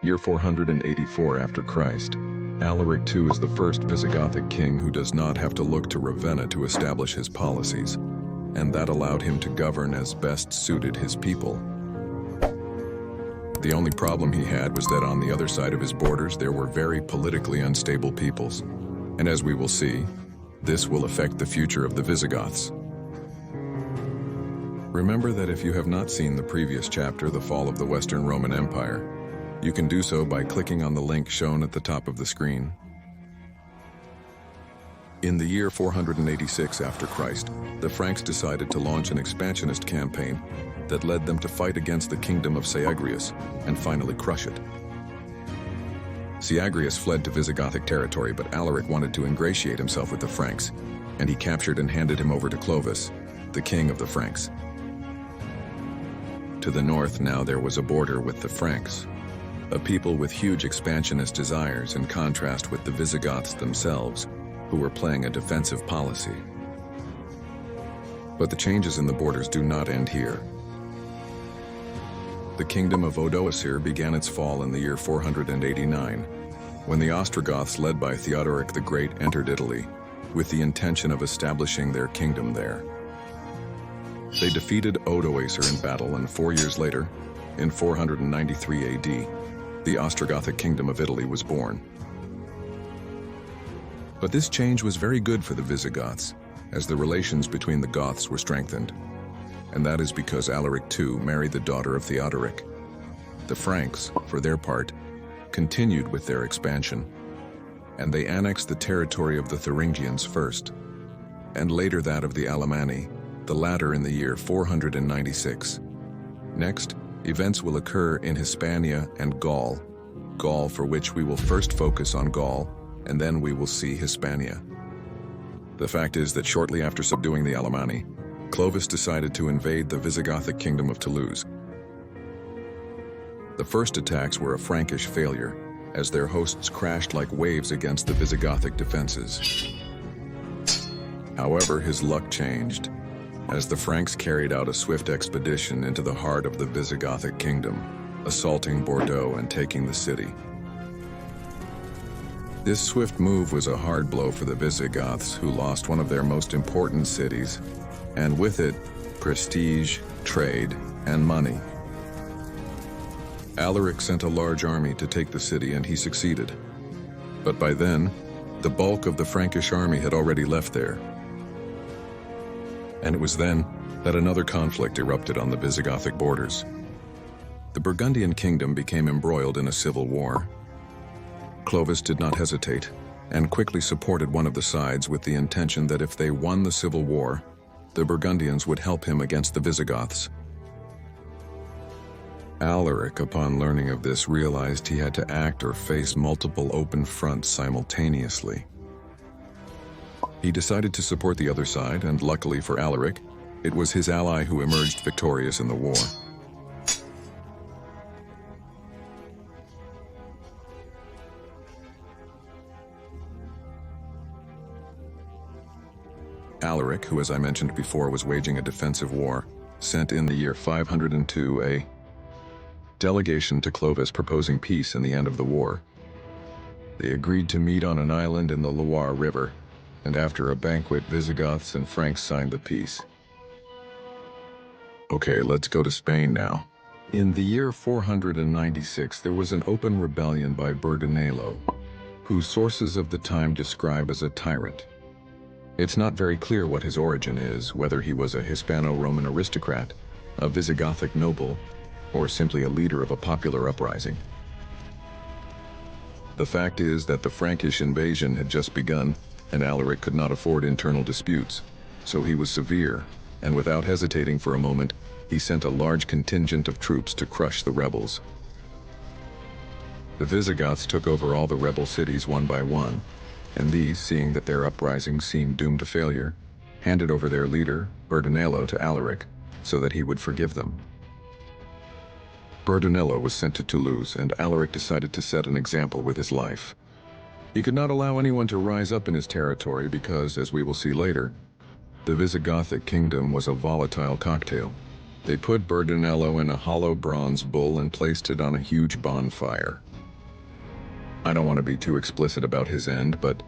Year 484 after Christ. Alaric II is the first Visigothic king who does not have to look to Ravenna to establish his policies, and that allowed him to govern as best suited his people. The only problem he had was that on the other side of his borders there were very politically unstable peoples, and as we will see, this will affect the future of the Visigoths. Remember that if you have not seen the previous chapter, The Fall of the Western Roman Empire, you can do so by clicking on the link shown at the top of the screen. In the year 486 after Christ, the Franks decided to launch an expansionist campaign that led them to fight against the kingdom of Syagrius and finally crush it. Syagrius fled to Visigothic territory, but Alaric wanted to ingratiate himself with the Franks, and he captured and handed him over to Clovis, the king of the Franks. To the north now there was a border with the Franks, a people with huge expansionist desires in contrast with the Visigoths themselves, who were playing a defensive policy. But the changes in the borders do not end here. The kingdom of Odoacer began its fall in the year 489, when the Ostrogoths led by Theodoric the Great entered Italy, with the intention of establishing their kingdom there. They defeated Odoacer in battle, and 4 years later, in 493 AD, the Ostrogothic kingdom of Italy was born. But this change was very good for the Visigoths, as the relations between the Goths were strengthened. And that is because Alaric II married the daughter of Theodoric. The Franks, for their part, continued with their expansion, and they annexed the territory of the Thuringians first, and later that of the Alemanni, the latter in the year 496. Next, events will occur in Hispania and Gaul, for which we will first focus on Gaul, and then we will see Hispania. The fact is that shortly after subduing the Alemanni, Clovis decided to invade the Visigothic kingdom of Toulouse. The first attacks were a Frankish failure, as their hosts crashed like waves against the Visigothic defenses. However, his luck changed, as the Franks carried out a swift expedition into the heart of the Visigothic kingdom, assaulting Bordeaux and taking the city. This swift move was a hard blow for the Visigoths, who lost one of their most important cities, and with it, prestige, trade, and money. Alaric sent a large army to take the city, and he succeeded. But by then, the bulk of the Frankish army had already left there. And it was then that another conflict erupted on the Visigothic borders. The Burgundian kingdom became embroiled in a civil war. Clovis did not hesitate, and quickly supported one of the sides with the intention that if they won the civil war, the Burgundians would help him against the Visigoths. Alaric, upon learning of this, realized he had to act or face multiple open fronts simultaneously. He decided to support the other side, and luckily for Alaric, it was his ally who emerged victorious in the war. Alaric, who as I mentioned before was waging a defensive war, sent in the year 502 a delegation to Clovis proposing peace and the end of the war. They agreed to meet on an island in the Loire River, and after a banquet, Visigoths and Franks signed the peace. Okay, let's go to Spain now. In the year 496, there was an open rebellion by Bardonelo, whose sources of the time describe as a tyrant. It's not very clear what his origin is, whether he was a Hispano-Roman aristocrat, a Visigothic noble, or simply a leader of a popular uprising. The fact is that the Frankish invasion had just begun, and Alaric could not afford internal disputes, so he was severe, and without hesitating for a moment, he sent a large contingent of troops to crush the rebels. The Visigoths took over all the rebel cities one by one, and these, seeing that their uprising seemed doomed to failure, handed over their leader, Bardonelo, to Alaric, so that he would forgive them. Bardonelo was sent to Toulouse, and Alaric decided to set an example with his life. He could not allow anyone to rise up in his territory because, as we will see later, the Visigothic kingdom was a volatile cocktail. They put Bardonelo in a hollow bronze bull and placed it on a huge bonfire. I don't want to be too explicit about his end, but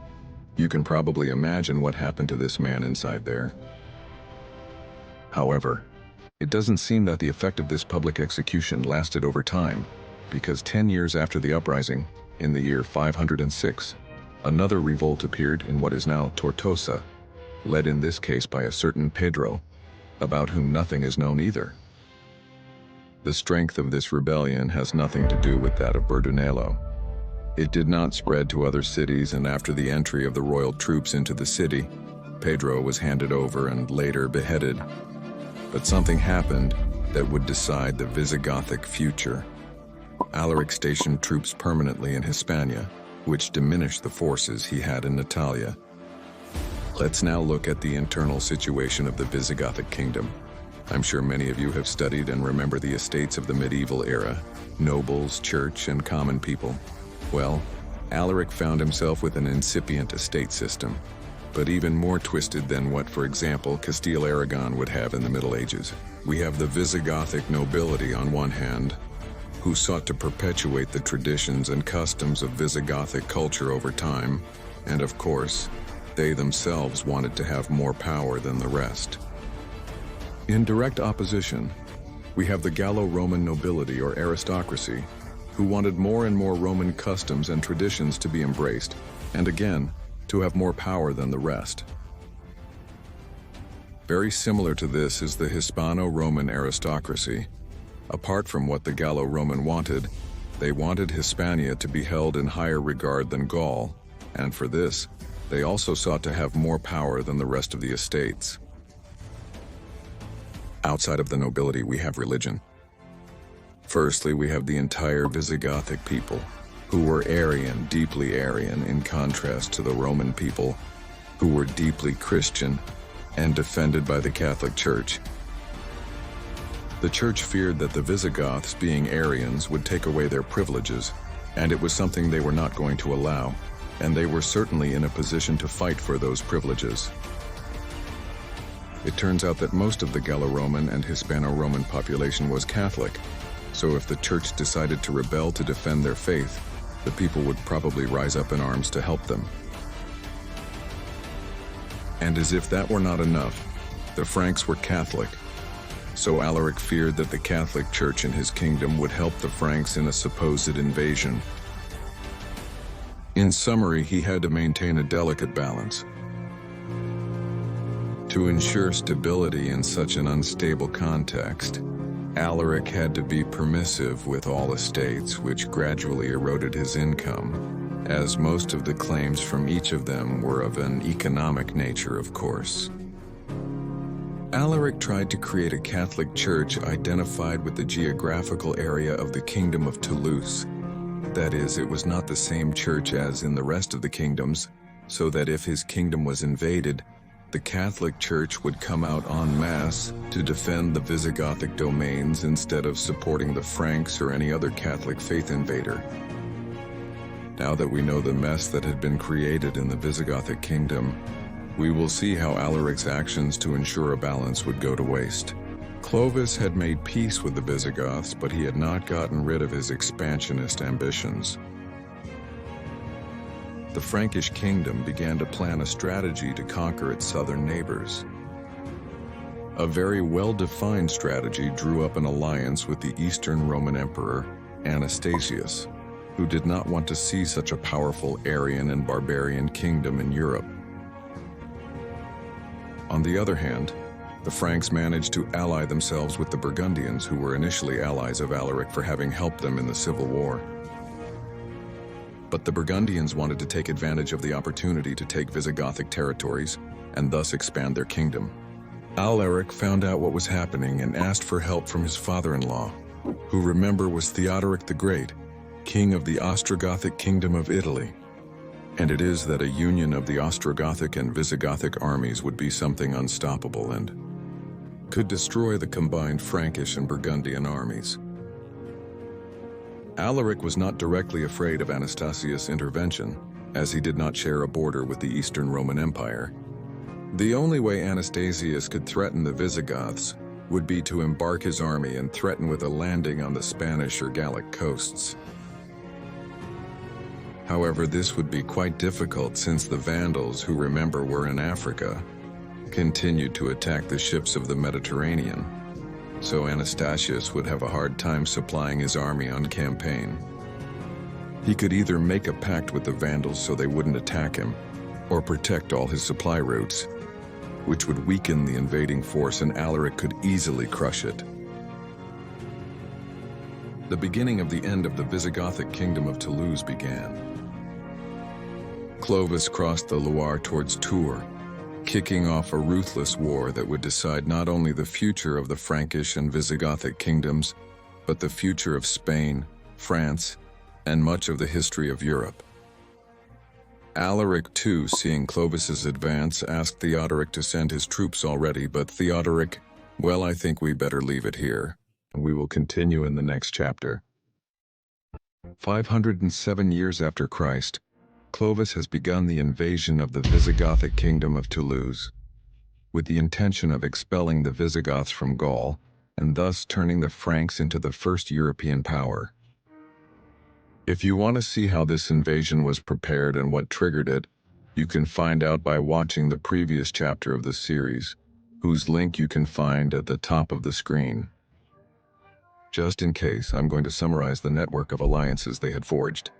you can probably imagine what happened to this man inside there. However, it doesn't seem that the effect of this public execution lasted over time, because 10 years after the uprising, in the year 506, another revolt appeared in what is now Tortosa, led in this case by a certain Pedro, about whom nothing is known either. The strength of this rebellion has nothing to do with that of Berdunello. It did not spread to other cities, and after the entry of the royal troops into the city, Pedro was handed over and later beheaded. But something happened that would decide the Visigothic future. Alaric stationed troops permanently in Hispania, which diminished the forces he had in Natalia. Let's now look at the internal situation of the Visigothic kingdom. I'm sure many of you have studied and remember the estates of the medieval era, nobles, church, and common people. Well, Alaric found himself with an incipient estate system, but even more twisted than what, for example, Castile-Aragon would have in the Middle Ages. We have the Visigothic nobility on one hand, who sought to perpetuate the traditions and customs of Visigothic culture over time, and of course, they themselves wanted to have more power than the rest. In direct opposition, we have the Gallo-Roman nobility or aristocracy, who wanted more and more Roman customs and traditions to be embraced, and again, to have more power than the rest. Very similar to this is the Hispano-Roman aristocracy. Apart from what the Gallo-Roman wanted, they wanted Hispania to be held in higher regard than Gaul, and for this, they also sought to have more power than the rest of the estates. Outside of the nobility, we have religion. Firstly, we have the entire Visigothic people, who were Arian, deeply Arian, in contrast to the Roman people, who were deeply Christian and defended by the Catholic Church. The Church feared that the Visigoths, being Arians, would take away their privileges, and it was something they were not going to allow, and they were certainly in a position to fight for those privileges. It turns out that most of the Gallo-Roman and Hispano-Roman population was Catholic, so if the Church decided to rebel to defend their faith, the people would probably rise up in arms to help them. And as if that were not enough, the Franks were Catholic, so Alaric feared that the Catholic Church in his kingdom would help the Franks in a supposed invasion. In summary, he had to maintain a delicate balance. To ensure stability in such an unstable context, Alaric had to be permissive with all estates, which gradually eroded his income, as most of the claims from each of them were of an economic nature, of course. Alaric tried to create a Catholic church identified with the geographical area of the Kingdom of Toulouse. That is, it was not the same church as in the rest of the kingdoms, so that if his kingdom was invaded, the Catholic Church would come out en masse to defend the Visigothic domains instead of supporting the Franks or any other Catholic faith invader. Now that we know the mess that had been created in the Visigothic kingdom, we will see how Alaric's actions to ensure a balance would go to waste. Clovis had made peace with the Visigoths, but he had not gotten rid of his expansionist ambitions. The Frankish kingdom began to plan a strategy to conquer its southern neighbors. A very well-defined strategy drew up an alliance with the Eastern Roman Emperor, Anastasius, who did not want to see such a powerful Arian and barbarian kingdom in Europe. On the other hand, the Franks managed to ally themselves with the Burgundians, who were initially allies of Alaric for having helped them in the Civil War. But the Burgundians wanted to take advantage of the opportunity to take Visigothic territories and thus expand their kingdom. Alaric found out what was happening and asked for help from his father-in-law, who, remember, was Theodoric the Great, king of the Ostrogothic Kingdom of Italy. And it is that a union of the Ostrogothic and Visigothic armies would be something unstoppable and could destroy the combined Frankish and Burgundian armies. Alaric was not directly afraid of Anastasius' intervention, as he did not share a border with the Eastern Roman Empire. The only way Anastasius could threaten the Visigoths would be to embark his army and threaten with a landing on the Spanish or Gallic coasts. However, this would be quite difficult since the Vandals, who remember were in Africa, continued to attack the ships of the Mediterranean, so Anastasius would have a hard time supplying his army on campaign. He could either make a pact with the Vandals so they wouldn't attack him, or protect all his supply routes, which would weaken the invading force and Alaric could easily crush it. The beginning of the end of the Visigothic kingdom of Toulouse began. Clovis crossed the Loire towards Tours, kicking off a ruthless war that would decide not only the future of the Frankish and Visigothic kingdoms, but the future of Spain, France, and much of the history of Europe. Alaric too, seeing Clovis's advance, asked Theodoric to send his troops already, but Theodoric, well, I think we better leave it here, and we will continue in the next chapter. 507 years after Christ, Clovis has begun the invasion of the Visigothic kingdom of Toulouse, with the intention of expelling the Visigoths from Gaul, and thus turning the Franks into the first European power. If you want to see how this invasion was prepared and what triggered it, you can find out by watching the previous chapter of the series, whose link you can find at the top of the screen. Just in case, I'm going to summarize the network of alliances they had forged.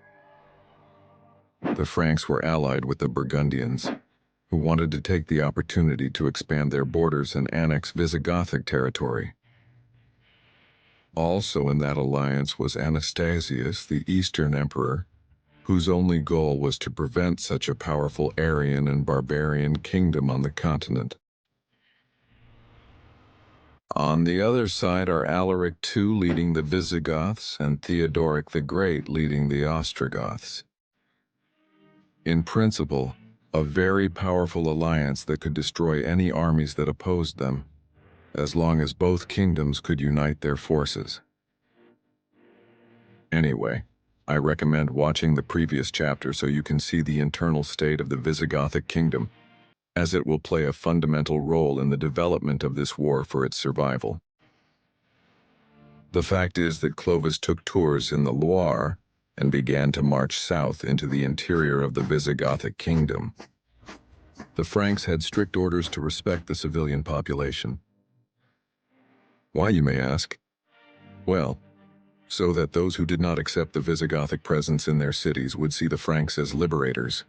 The Franks were allied with the Burgundians, who wanted to take the opportunity to expand their borders and annex Visigothic territory. Also in that alliance was Anastasius, the Eastern Emperor, whose only goal was to prevent such a powerful Aryan and barbarian kingdom on the continent. On the other side are Alaric II leading the Visigoths and Theodoric the Great leading the Ostrogoths. In principle, a very powerful alliance that could destroy any armies that opposed them, as long as both kingdoms could unite their forces. Anyway, I recommend watching the previous chapter so you can see the internal state of the Visigothic kingdom, as it will play a fundamental role in the development of this war for its survival. The fact is that Clovis took Tours in the Loire and began to march south into the interior of the Visigothic kingdom. The Franks had strict orders to respect the civilian population. Why, you may ask? Well, so that those who did not accept the Visigothic presence in their cities would see the Franks as liberators.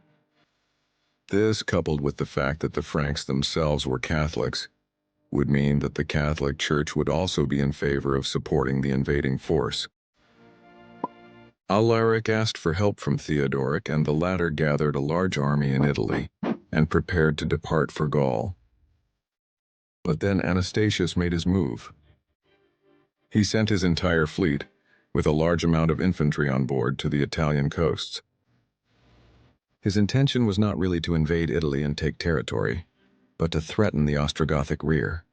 This, coupled with the fact that the Franks themselves were Catholics, would mean that the Catholic Church would also be in favor of supporting the invading force. Alaric asked for help from Theodoric, and the latter gathered a large army in Italy and prepared to depart for Gaul. But then Anastasius made his move. He sent his entire fleet, with a large amount of infantry on board, to the Italian coasts. His intention was not really to invade Italy and take territory, but to threaten the Ostrogothic rear.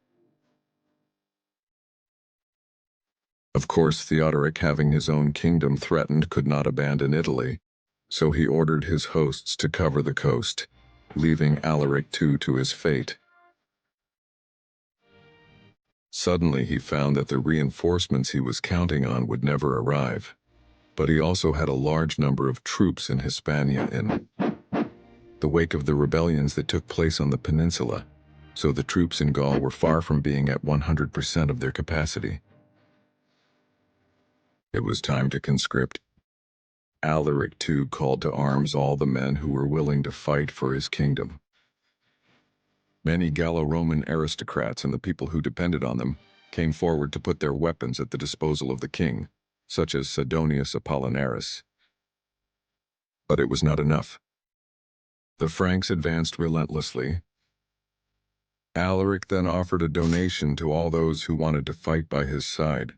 Of course, Theodoric, having his own kingdom threatened, could not abandon Italy, so he ordered his hosts to cover the coast, leaving Alaric II to his fate. Suddenly he found that the reinforcements he was counting on would never arrive, but he also had a large number of troops in Hispania in the wake of the rebellions that took place on the peninsula, so the troops in Gaul were far from being at 100% of their capacity. It was time to conscript. Alaric II called to arms all the men who were willing to fight for his kingdom. Many Gallo-Roman aristocrats and the people who depended on them came forward to put their weapons at the disposal of the king, such as Sidonius Apollinaris. But it was not enough. The Franks advanced relentlessly. Alaric then offered a donation to all those who wanted to fight by his side.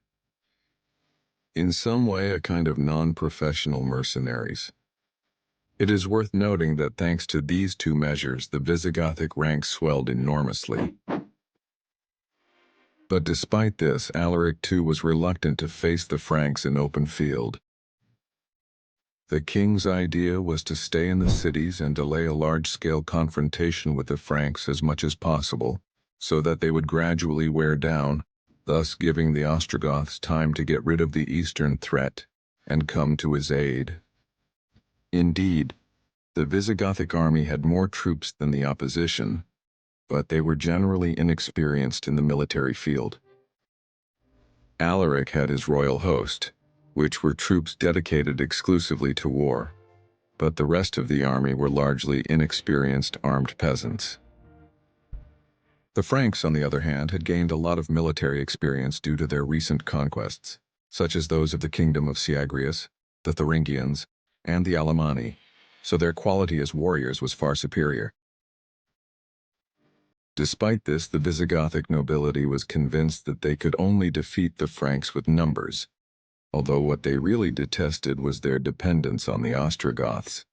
In some way, a kind of non-professional mercenaries. It is worth noting that thanks to these two measures, the Visigothic ranks swelled enormously. But despite this, Alaric II was reluctant to face the Franks in open field. The king's idea was to stay in the cities and delay a large-scale confrontation with the Franks as much as possible, so that they would gradually wear down, thus giving the Ostrogoths time to get rid of the eastern threat and come to his aid. Indeed, the Visigothic army had more troops than the opposition, but they were generally inexperienced in the military field. Alaric had his royal host, which were troops dedicated exclusively to war, but the rest of the army were largely inexperienced armed peasants. The Franks, on the other hand, had gained a lot of military experience due to their recent conquests, such as those of the kingdom of Syagrius, the Thuringians, and the Alemanni, so their quality as warriors was far superior. Despite this, the Visigothic nobility was convinced that they could only defeat the Franks with numbers, although what they really detested was their dependence on the Ostrogoths.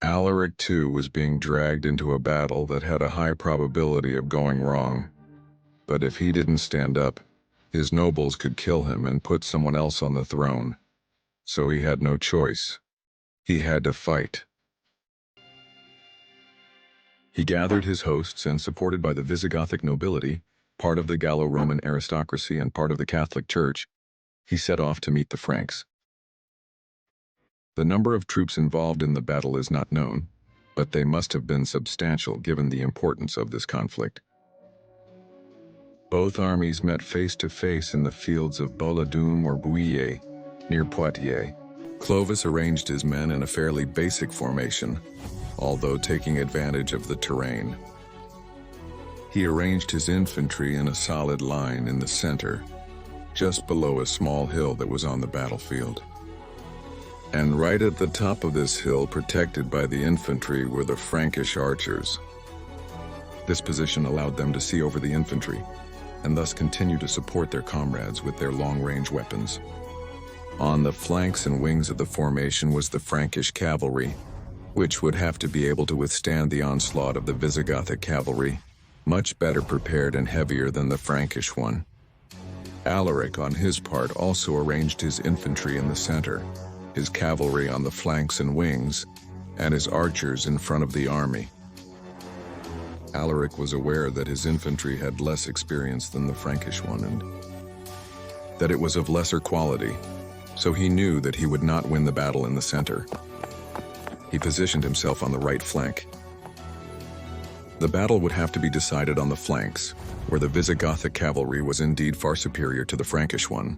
Alaric too was being dragged into a battle that had a high probability of going wrong, but if he didn't stand up, his nobles could kill him and put someone else on the throne, so he had no choice. He had to fight. He gathered his hosts and, supported by the Visigothic nobility, part of the Gallo-Roman aristocracy and part of the Catholic Church, he set off to meet the Franks. The number of troops involved in the battle is not known, but they must have been substantial given the importance of this conflict. Both armies met face to face in the fields of Bouladoum or Bouillé, near Poitiers. Clovis arranged his men in a fairly basic formation, although taking advantage of the terrain. He arranged his infantry in a solid line in the center, just below a small hill that was on the battlefield. And right at the top of this hill, protected by the infantry, were the Frankish archers. This position allowed them to see over the infantry, and thus continue to support their comrades with their long-range weapons. On the flanks and wings of the formation was the Frankish cavalry, which would have to be able to withstand the onslaught of the Visigothic cavalry, much better prepared and heavier than the Frankish one. Alaric, on his part, also arranged his infantry in the center, his cavalry on the flanks and wings, and his archers in front of the army. Alaric was aware that his infantry had less experience than the Frankish one and that it was of lesser quality, so he knew that he would not win the battle in the center. He positioned himself on the right flank. The battle would have to be decided on the flanks, where the Visigothic cavalry was indeed far superior to the Frankish one.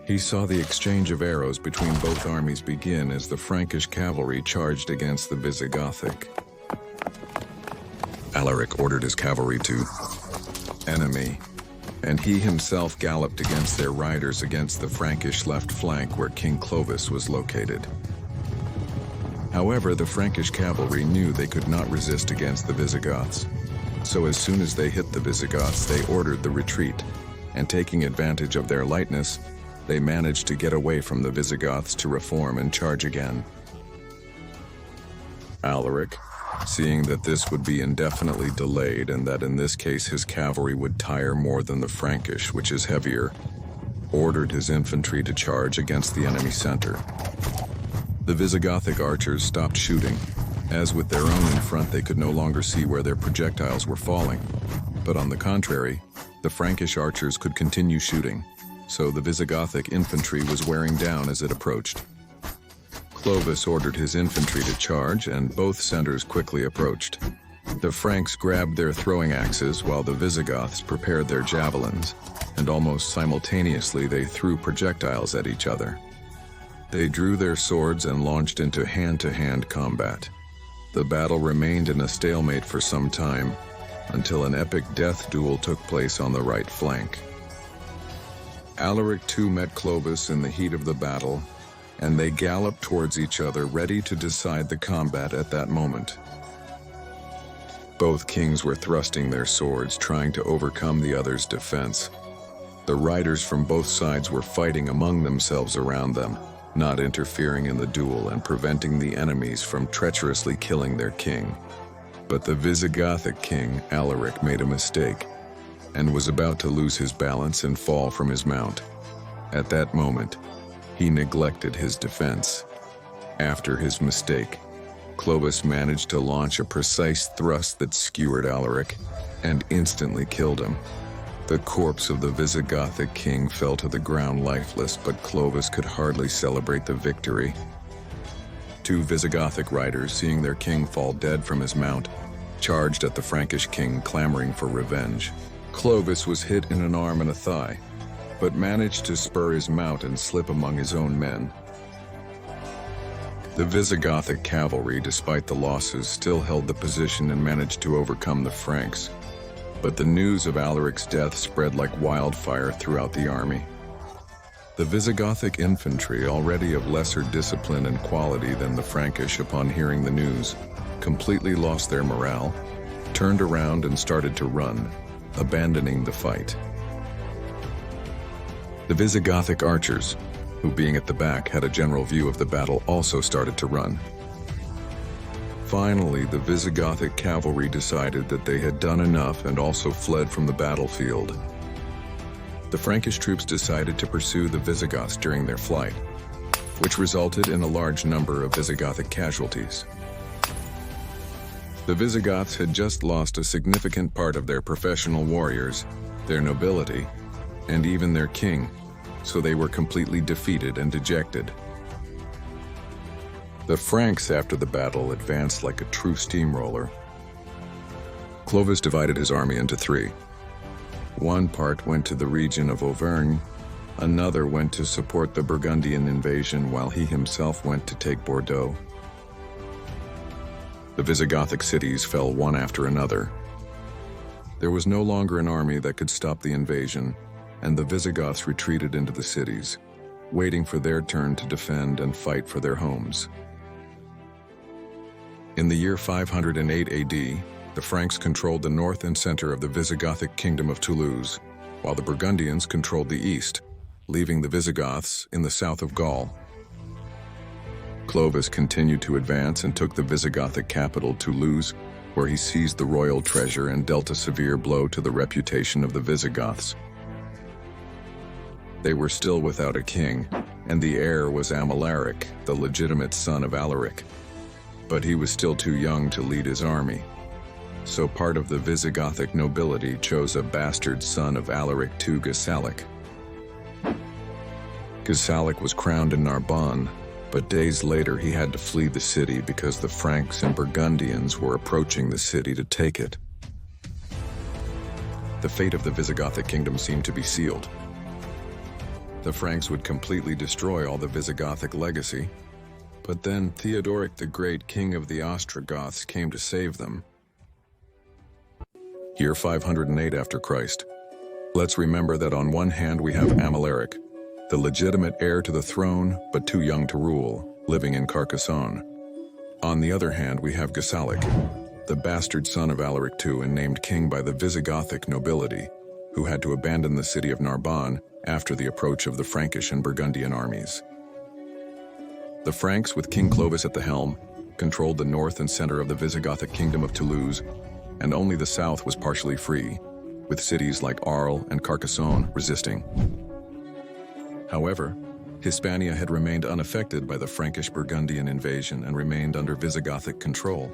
He saw the exchange of arrows between both armies begin as the Frankish cavalry charged against the Visigothic. Alaric ordered his cavalry to enemy, and he himself galloped against their riders against the Frankish left flank where King Clovis was located. However, the Frankish cavalry knew they could not resist against the Visigoths, so as soon as they hit the Visigoths, they ordered the retreat, and taking advantage of their lightness, they managed to get away from the Visigoths to reform and charge again. Alaric, seeing that this would be indefinitely delayed and that in this case his cavalry would tire more than the Frankish, which is heavier, ordered his infantry to charge against the enemy center. The Visigothic archers stopped shooting, as with their own in front they could no longer see where their projectiles were falling. But on the contrary, the Frankish archers could continue shooting, so the Visigothic infantry was wearing down as it approached. Clovis ordered his infantry to charge, and both centers quickly approached. The Franks grabbed their throwing axes while the Visigoths prepared their javelins, and almost simultaneously they threw projectiles at each other. They drew their swords and launched into hand-to-hand combat. The battle remained in a stalemate for some time, until an epic death duel took place on the right flank. Alaric too met Clovis in the heat of the battle, and they galloped towards each other, ready to decide the combat at that moment. Both kings were thrusting their swords, trying to overcome the other's defense. The riders from both sides were fighting among themselves around them, not interfering in the duel and preventing the enemies from treacherously killing their king. But the Visigothic king, Alaric, made a mistake, and was about to lose his balance and fall from his mount. At that moment, he neglected his defense. After his mistake, Clovis managed to launch a precise thrust that skewered Alaric and instantly killed him. The corpse of the Visigothic king fell to the ground lifeless, but Clovis could hardly celebrate the victory. Two Visigothic riders, seeing their king fall dead from his mount, charged at the Frankish king, clamoring for revenge. Clovis was hit in an arm and a thigh, but managed to spur his mount and slip among his own men. The Visigothic cavalry, despite the losses, still held the position and managed to overcome the Franks. But the news of Alaric's death spread like wildfire throughout the army. The Visigothic infantry, already of lesser discipline and quality than the Frankish, upon hearing the news, completely lost their morale, turned around and started to run, abandoning the fight. The Visigothic archers, who being at the back had a general view of the battle, also started to run. Finally, the Visigothic cavalry decided that they had done enough and also fled from the battlefield. The Frankish troops decided to pursue the Visigoths during their flight, which resulted in a large number of Visigothic casualties. The Visigoths had just lost a significant part of their professional warriors, their nobility, and even their king, so they were completely defeated and dejected. The Franks, after the battle, advanced like a true steamroller. Clovis divided his army into three. One part went to the region of Auvergne, another went to support the Burgundian invasion, while he himself went to take Bordeaux. The Visigothic cities fell one after another. There was no longer an army that could stop the invasion, and the Visigoths retreated into the cities, waiting for their turn to defend and fight for their homes. In the year 508 AD, the Franks controlled the north and center of the Visigothic kingdom of Toulouse, while the Burgundians controlled the east, leaving the Visigoths in the south of Gaul. Clovis continued to advance and took the Visigothic capital, Toulouse, where he seized the royal treasure and dealt a severe blow to the reputation of the Visigoths. They were still without a king, and the heir was Amalaric, the legitimate son of Alaric. But he was still too young to lead his army. So part of the Visigothic nobility chose a bastard son of Alaric II, Gessalic. Gessalic was crowned in Narbonne, but days later he had to flee the city because the Franks and Burgundians were approaching the city to take it. The fate of the Visigothic kingdom seemed to be sealed. The Franks would completely destroy all the Visigothic legacy, but then Theodoric the Great, king of the Ostrogoths, came to save them. Year 508 after Christ. Let's remember that on one hand we have Amalaric, the legitimate heir to the throne, but too young to rule, living in Carcassonne. On the other hand, we have Gessalic, the bastard son of Alaric II and named king by the Visigothic nobility, who had to abandon the city of Narbonne after the approach of the Frankish and Burgundian armies. The Franks, with King Clovis at the helm, controlled the north and center of the Visigothic kingdom of Toulouse, and only the south was partially free, with cities like Arles and Carcassonne resisting. However, Hispania had remained unaffected by the Frankish-Burgundian invasion and remained under Visigothic control.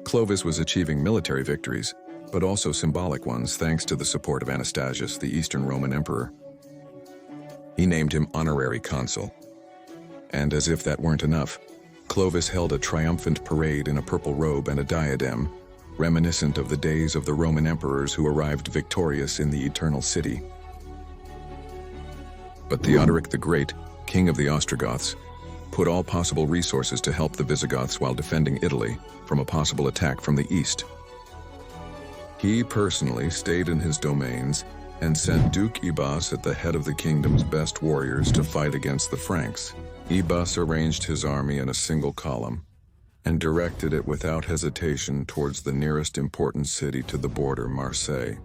Clovis was achieving military victories, but also symbolic ones thanks to the support of Anastasius, the Eastern Roman emperor. He named him honorary consul. And as if that weren't enough, Clovis held a triumphant parade in a purple robe and a diadem, reminiscent of the days of the Roman emperors who arrived victorious in the Eternal City. But Theodoric the Great, king of the Ostrogoths, put all possible resources to help the Visigoths while defending Italy from a possible attack from the east. He personally stayed in his domains and sent Duke Ibas at the head of the kingdom's best warriors to fight against the Franks. Ibas arranged his army in a single column and directed it without hesitation towards the nearest important city to the border, Marseille.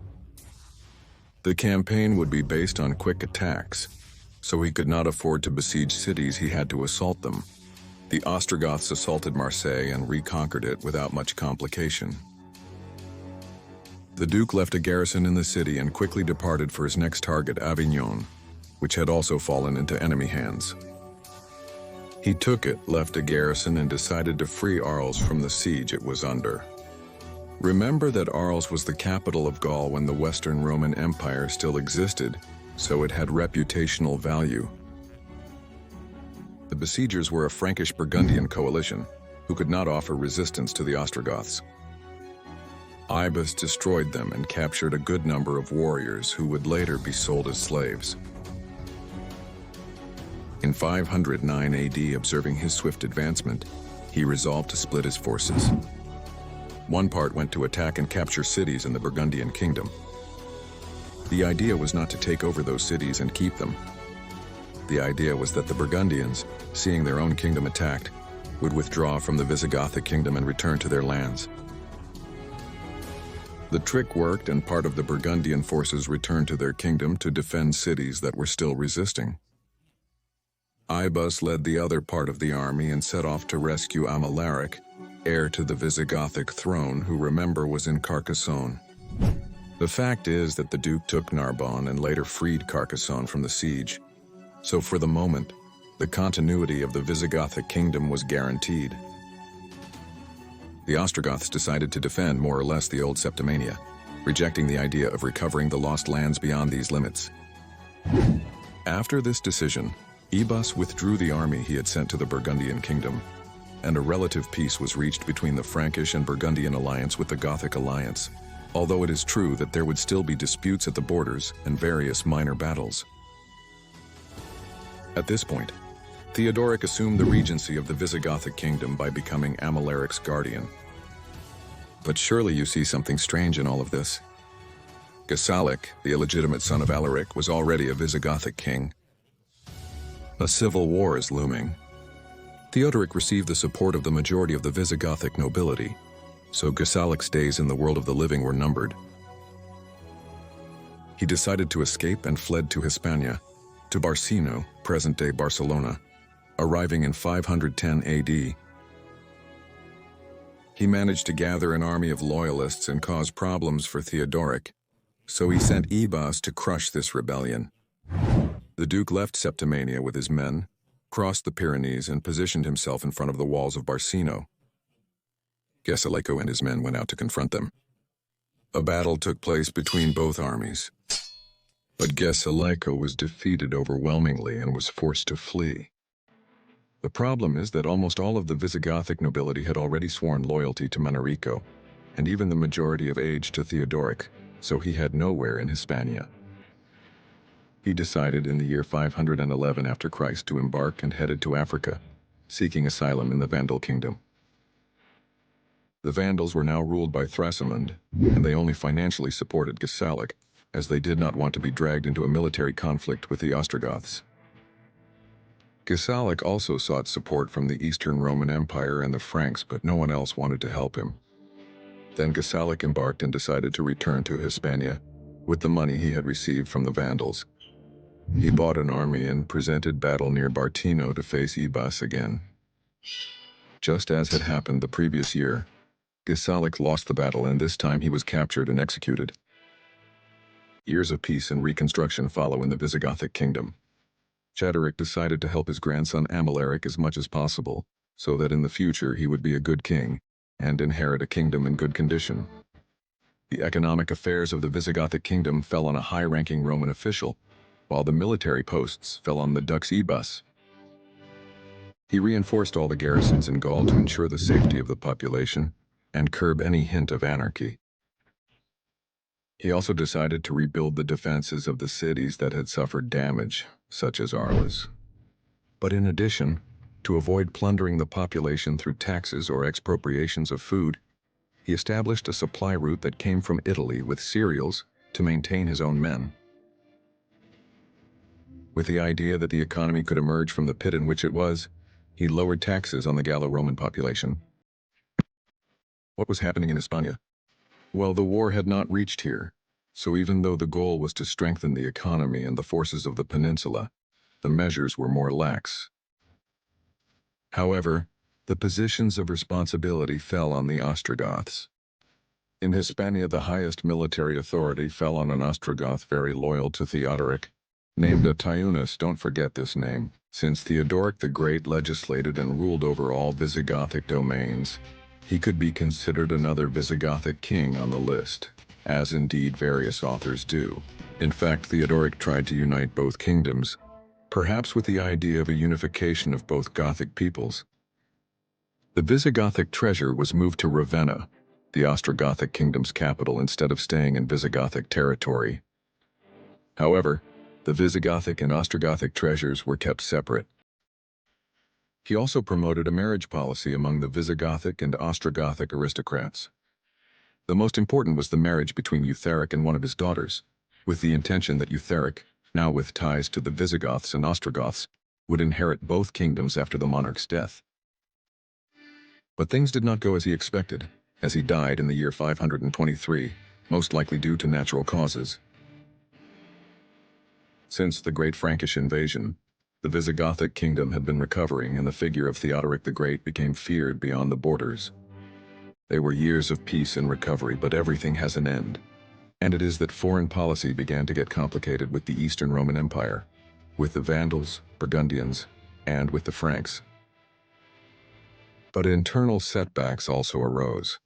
The campaign would be based on quick attacks, so he could not afford to besiege cities, he had to assault them. The Ostrogoths assaulted Marseille and reconquered it without much complication. The Duke left a garrison in the city and quickly departed for his next target, Avignon, which had also fallen into enemy hands. He took it, left a garrison, and decided to free Arles from the siege it was under. Remember that Arles was the capital of Gaul when the Western Roman Empire still existed, so it had reputational value. The besiegers were a Frankish-Burgundian coalition who could not offer resistance to the Ostrogoths. Ibas destroyed them and captured a good number of warriors who would later be sold as slaves. In 509 AD, observing his swift advancement, he resolved to split his forces. One part went to attack and capture cities in the Burgundian kingdom. The idea was not to take over those cities and keep them. The idea was that the Burgundians, seeing their own kingdom attacked, would withdraw from the Visigothic kingdom and return to their lands. The trick worked, and part of the Burgundian forces returned to their kingdom to defend cities that were still resisting. Ibas led the other part of the army and set off to rescue Amalaric, heir to the Visigothic throne, who, remember, was in Carcassonne. The fact is that the Duke took Narbonne and later freed Carcassonne from the siege. So for the moment, the continuity of the Visigothic kingdom was guaranteed. The Ostrogoths decided to defend more or less the old Septimania, rejecting the idea of recovering the lost lands beyond these limits. After this decision, Ibas withdrew the army he had sent to the Burgundian kingdom, and a relative peace was reached between the Frankish and Burgundian alliance with the Gothic alliance, although it is true that there would still be disputes at the borders and various minor battles. At this point, Theodoric assumed the regency of the Visigothic kingdom by becoming Amalaric's guardian. But surely you see something strange in all of this. Gessalic, the illegitimate son of Alaric, was already a Visigothic king. A civil war is looming. Theodoric received the support of the majority of the Visigothic nobility, so Gessalic's days in the world of the living were numbered. He decided to escape and fled to Hispania, to Barcino, present-day Barcelona, arriving in 510 AD. He managed to gather an army of loyalists and cause problems for Theodoric, so he sent Ibas to crush this rebellion. The Duke left Septimania with his men, crossed the Pyrenees, and positioned himself in front of the walls of Barcino. Gessalico and his men went out to confront them. A battle took place between both armies, but Gessalico was defeated overwhelmingly and was forced to flee. The problem is that almost all of the Visigothic nobility had already sworn loyalty to Manrico, and even the majority of age to Theodoric, so he had nowhere in Hispania. He decided in the year 511 after Christ to embark and headed to Africa, seeking asylum in the Vandal kingdom. The Vandals were now ruled by Thrasimund, and they only financially supported Gessalic, as they did not want to be dragged into a military conflict with the Ostrogoths. Gessalic also sought support from the Eastern Roman Empire and the Franks, but no one else wanted to help him. Then Gessalic embarked and decided to return to Hispania with the money he had received from the Vandals. He bought an army and presented battle near Barcino to face Ibas again. Just as had happened the previous year, Gessalic lost the battle, and this time he was captured and executed. Years of peace and reconstruction follow in the Visigothic kingdom. Chaderic decided to help his grandson Amalaric as much as possible, so that in the future he would be a good king and inherit a kingdom in good condition. The economic affairs of the Visigothic kingdom fell on a high-ranking Roman official, while the military posts fell on the Dux Ibas. He reinforced all the garrisons in Gaul to ensure the safety of the population and curb any hint of anarchy. He also decided to rebuild the defenses of the cities that had suffered damage, such as Arles. But in addition, to avoid plundering the population through taxes or expropriations of food, he established a supply route that came from Italy with cereals to maintain his own men. With the idea that the economy could emerge from the pit in which it was, he lowered taxes on the Gallo-Roman population. What was happening in Hispania? Well, the war had not reached here, so even though the goal was to strengthen the economy and the forces of the peninsula, the measures were more lax. However, the positions of responsibility fell on the Ostrogoths. In Hispania, the highest military authority fell on an Ostrogoth very loyal to Theodoric, named Attiunus. Don't forget this name, since Theodoric the Great legislated and ruled over all Visigothic domains. He could be considered another Visigothic king on the list, as indeed various authors do. In fact, Theodoric tried to unite both kingdoms, perhaps with the idea of a unification of both Gothic peoples. The Visigothic treasure was moved to Ravenna, the Ostrogothic kingdom's capital, instead of staying in Visigothic territory. However, the Visigothic and Ostrogothic treasures were kept separate. He also promoted a marriage policy among the Visigothic and Ostrogothic aristocrats. The most important was the marriage between Eutharic and one of his daughters, with the intention that Eutharic, now with ties to the Visigoths and Ostrogoths, would inherit both kingdoms after the monarch's death. But things did not go as he expected, as he died in the year 523, most likely due to natural causes. Since the Great Frankish Invasion, the Visigothic kingdom had been recovering, and the figure of Theodoric the Great became feared beyond the borders. They were years of peace and recovery, but everything has an end. And it is that foreign policy began to get complicated with the Eastern Roman Empire, with the Vandals, Burgundians, and with the Franks. But internal setbacks also arose.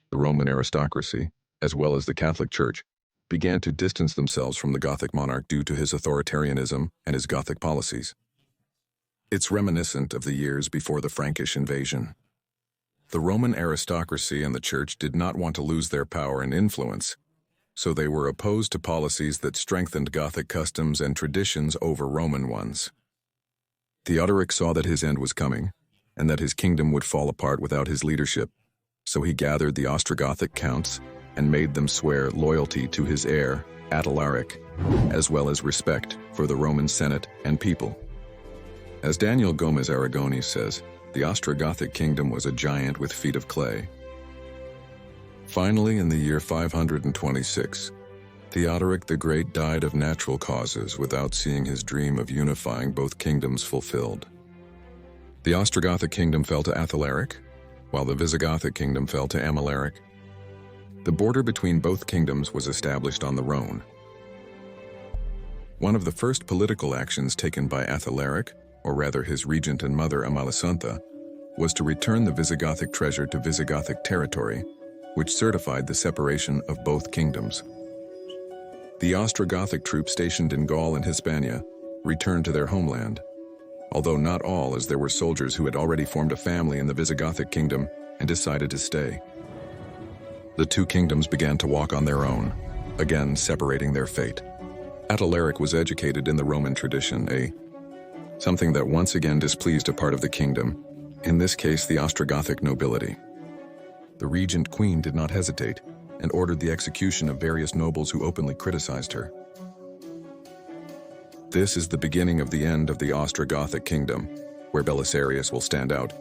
The Roman aristocracy, as well as the Catholic Church, began to distance themselves from the Gothic monarch due to his authoritarianism and his Gothic policies. It's reminiscent of the years before the Frankish invasion. The Roman aristocracy and the Church did not want to lose their power and influence, so they were opposed to policies that strengthened Gothic customs and traditions over Roman ones. Theodoric saw that his end was coming, and that his kingdom would fall apart without his leadership, so he gathered the Ostrogothic counts and made them swear loyalty to his heir, Athalaric, as well as respect for the Roman Senate and people. As Daniel Gomez Aragonés says, the Ostrogothic kingdom was a giant with feet of clay. Finally, in the year 526, Theodoric the Great died of natural causes without seeing his dream of unifying both kingdoms fulfilled. The Ostrogothic kingdom fell to Athalaric, while the Visigothic kingdom fell to Amalaric. The border between both kingdoms was established on the Rhone. One of the first political actions taken by Athalaric, or rather his regent and mother Amalasuntha, was to return the Visigothic treasure to Visigothic territory, which certified the separation of both kingdoms. The Ostrogothic troops stationed in Gaul and Hispania returned to their homeland, although not all, as there were soldiers who had already formed a family in the Visigothic kingdom and decided to stay. The two kingdoms began to walk on their own, again separating their fate. Athalaric was educated in the Roman tradition, something that once again displeased a part of the kingdom, in this case the Ostrogothic nobility. The regent queen did not hesitate and ordered the execution of various nobles who openly criticized her. This is the beginning of the end of the Ostrogothic kingdom, where Belisarius will stand out.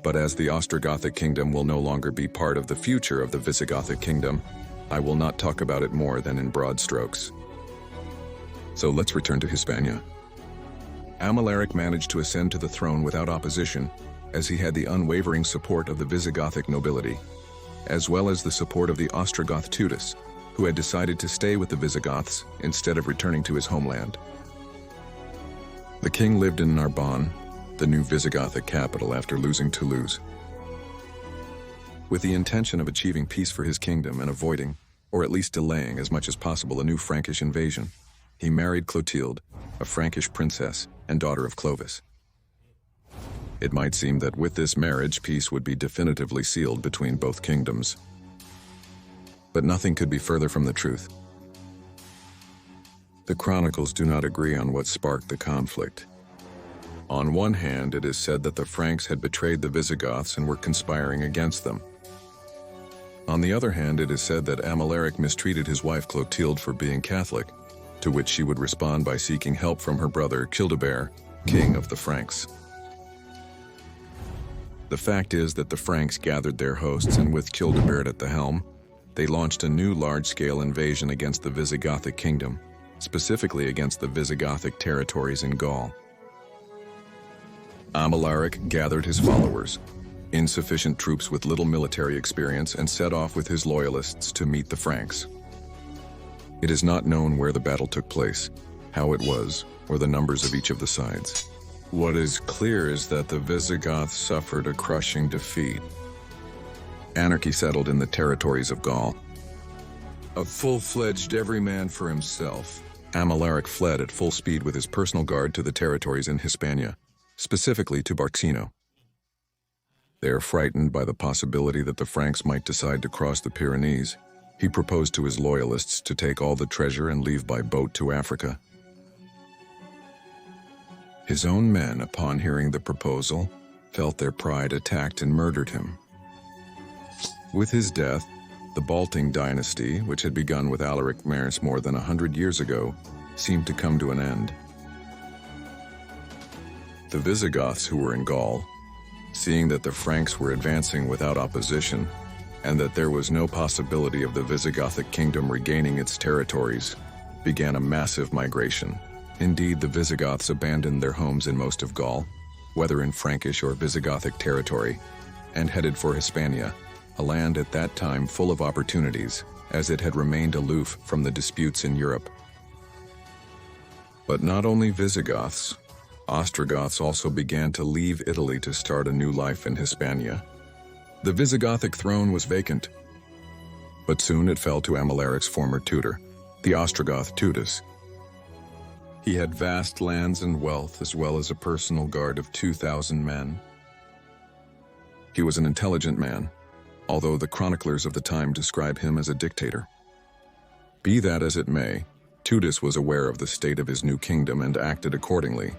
But as the Ostrogothic kingdom will no longer be part of the future of the Visigothic kingdom, I will not talk about it more than in broad strokes. So let's return to Hispania. Amalaric managed to ascend to the throne without opposition, as he had the unwavering support of the Visigothic nobility, as well as the support of the Ostrogoth Tutus, who had decided to stay with the Visigoths instead of returning to his homeland. The king lived in Narbonne, the new Visigothic capital, after losing Toulouse. With the intention of achieving peace for his kingdom and avoiding, or at least delaying as much as possible, a new Frankish invasion, he married Clotilde, a Frankish princess and daughter of Clovis. It might seem that with this marriage, peace would be definitively sealed between both kingdoms. But nothing could be further from the truth. The chronicles do not agree on what sparked the conflict. On one hand, it is said that the Franks had betrayed the Visigoths and were conspiring against them. On the other hand, it is said that Amalaric mistreated his wife Clotilde for being Catholic, to which she would respond by seeking help from her brother Childebert, king of the Franks. The fact is that the Franks gathered their hosts, and with Childebert at the helm, they launched a new large-scale invasion against the Visigothic kingdom, specifically against the Visigothic territories in Gaul. Amalaric gathered his followers, insufficient troops with little military experience, and set off with his loyalists to meet the Franks. It is not known where the battle took place, how it was, or the numbers of each of the sides. What is clear is that the Visigoths suffered a crushing defeat. Anarchy settled in the territories of Gaul. A full-fledged every man for himself, Amalaric fled at full speed with his personal guard to the territories in Hispania, specifically to Barcino. They are frightened by the possibility that the Franks might decide to cross the Pyrenees. He proposed to his loyalists to take all the treasure and leave by boat to Africa. His own men, upon hearing the proposal, felt their pride attacked and murdered him. With his death, the Balting dynasty, which had begun with Alaric Mares more than 100 years ago, seemed to come to an end. The Visigoths, who were in Gaul, seeing that the Franks were advancing without opposition, and that there was no possibility of the Visigothic kingdom regaining its territories, began a massive migration. Indeed, the Visigoths abandoned their homes in most of Gaul, whether in Frankish or Visigothic territory, and headed for Hispania, a land at that time full of opportunities, as it had remained aloof from the disputes in Europe. But not only Visigoths, Ostrogoths also began to leave Italy to start a new life in Hispania. The Visigothic throne was vacant, but soon it fell to Amalaric's former tutor, the Ostrogoth Tutus. He had vast lands and wealth, as well as a personal guard of 2,000 men. He was an intelligent man, although the chroniclers of the time describe him as a dictator. Be that as it may, Tutus was aware of the state of his new kingdom and acted accordingly.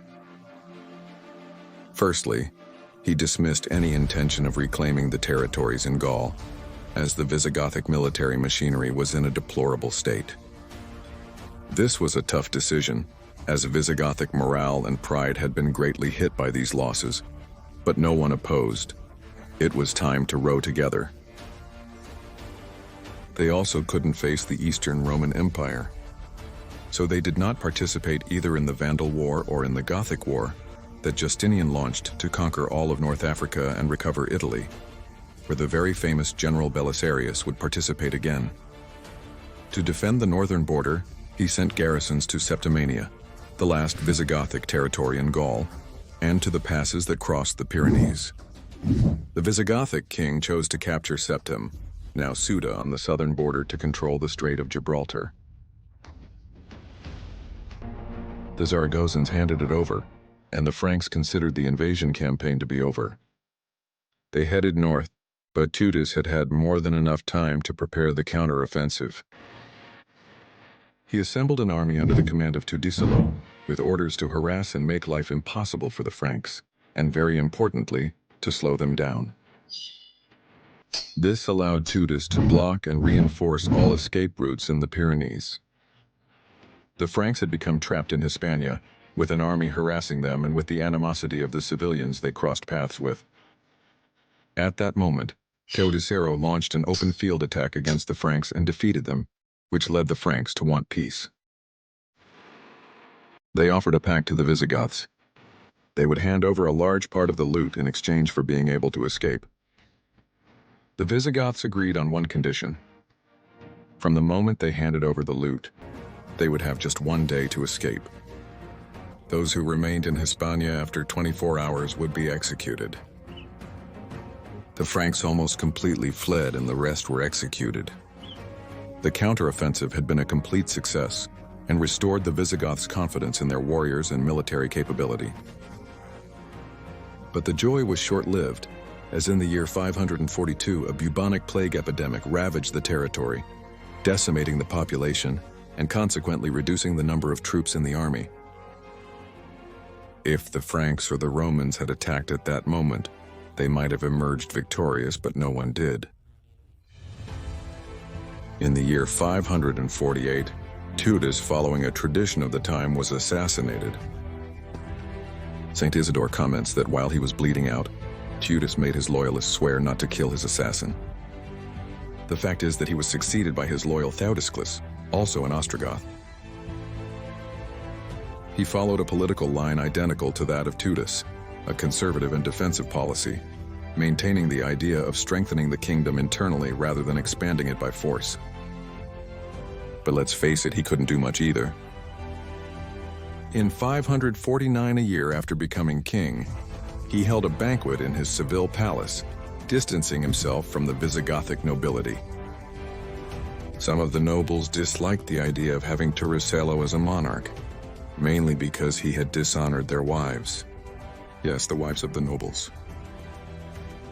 Firstly, he dismissed any intention of reclaiming the territories in Gaul, as the Visigothic military machinery was in a deplorable state. This was a tough decision, as Visigothic morale and pride had been greatly hit by these losses, but no one opposed. It was time to row together. They also couldn't face the Eastern Roman Empire, so they did not participate either in the Vandal War or in the Gothic War that Justinian launched to conquer all of North Africa and recover Italy, where the very famous General Belisarius would participate again. To defend the northern border, he sent garrisons to Septimania, the last Visigothic territory in Gaul, and to the passes that crossed the Pyrenees. The Visigothic king chose to capture Septim, now Ceuta, on the southern border to control the Strait of Gibraltar. The Zaragozans handed it over, and the Franks considered the invasion campaign to be over. They headed north, but Tutus had had more than enough time to prepare the counter-offensive. He assembled an army under the command of Tudicelo, with orders to harass and make life impossible for the Franks, and very importantly, to slow them down. This allowed Tutus to block and reinforce all escape routes in the Pyrenees. The Franks had become trapped in Hispania, with an army harassing them and with the animosity of the civilians they crossed paths with. At that moment, Teodosero launched an open field attack against the Franks and defeated them, which led the Franks to want peace. They offered a pact to the Visigoths. They would hand over a large part of the loot in exchange for being able to escape. The Visigoths agreed on one condition. From the moment they handed over the loot, they would have just 1 day to escape. Those who remained in Hispania after 24 hours would be executed. The Franks almost completely fled and the rest were executed. The counteroffensive had been a complete success and restored the Visigoths' confidence in their warriors and military capability. But the joy was short-lived, as in the year 542 a bubonic plague epidemic ravaged the territory, decimating the population and consequently reducing the number of troops in the army. If the Franks or the Romans had attacked at that moment, they might have emerged victorious, but no one did. In the year 548, Tutus, following a tradition of the time, was assassinated. St. Isidore comments that while he was bleeding out, Tutus made his loyalists swear not to kill his assassin. The fact is that he was succeeded by his loyal Theodosclus, also an Ostrogoth. He followed a political line identical to that of Tutus, a conservative and defensive policy, maintaining the idea of strengthening the kingdom internally rather than expanding it by force. But let's face it, he couldn't do much either. In 549, a year after becoming king, he held a banquet in his Seville palace, distancing himself from the Visigothic nobility. Some of the nobles disliked the idea of having Torricello as a monarch, mainly because he had dishonored their wives. Yes, the wives of the nobles.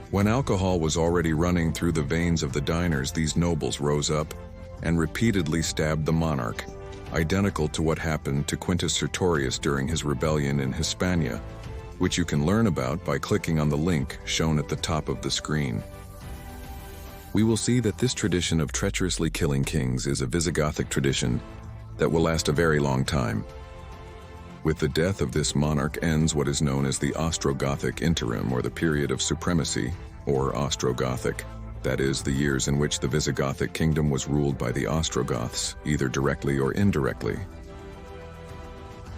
When alcohol was already running through the veins of the diners, these nobles rose up and repeatedly stabbed the monarch, identical to what happened to Quintus Sertorius during his rebellion in Hispania, which you can learn about by clicking on the link shown at the top of the screen. We will see that this tradition of treacherously killing kings is a Visigothic tradition that will last a very long time. With the death of this monarch ends what is known as the Ostrogothic interim, or the period of supremacy, or Ostrogothic. That is, the years in which the Visigothic kingdom was ruled by the Ostrogoths, either directly or indirectly.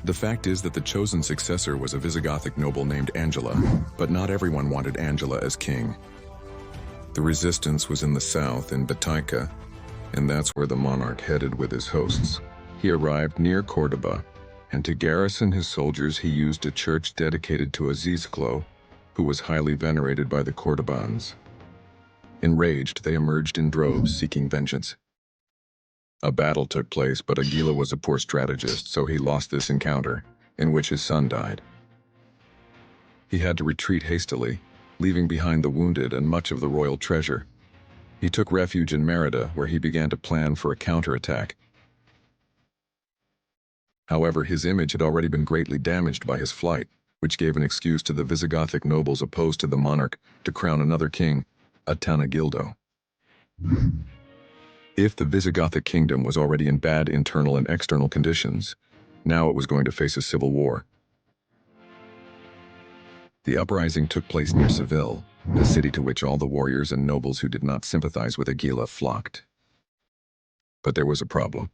The fact is that the chosen successor was a Visigothic noble named Angela, but not everyone wanted Angela as king. The resistance was in the south, in Baetica, and that's where the monarch headed with his hosts. He arrived near Cordoba, and to garrison his soldiers he used a church dedicated to Azizclo, who was highly venerated by the Cordobans. Enraged, they emerged in droves, seeking vengeance. A battle took place, but Aguila was a poor strategist, so he lost this encounter, in which his son died. He had to retreat hastily, leaving behind the wounded and much of the royal treasure. He took refuge in Merida, where he began to plan for a counterattack. However, his image had already been greatly damaged by his flight, which gave an excuse to the Visigothic nobles opposed to the monarch to crown another king, Atanagildo. If the Visigothic kingdom was already in bad internal and external conditions, now it was going to face a civil war. The uprising took place near Seville, a city to which all the warriors and nobles who did not sympathize with Aguila flocked. But there was a problem.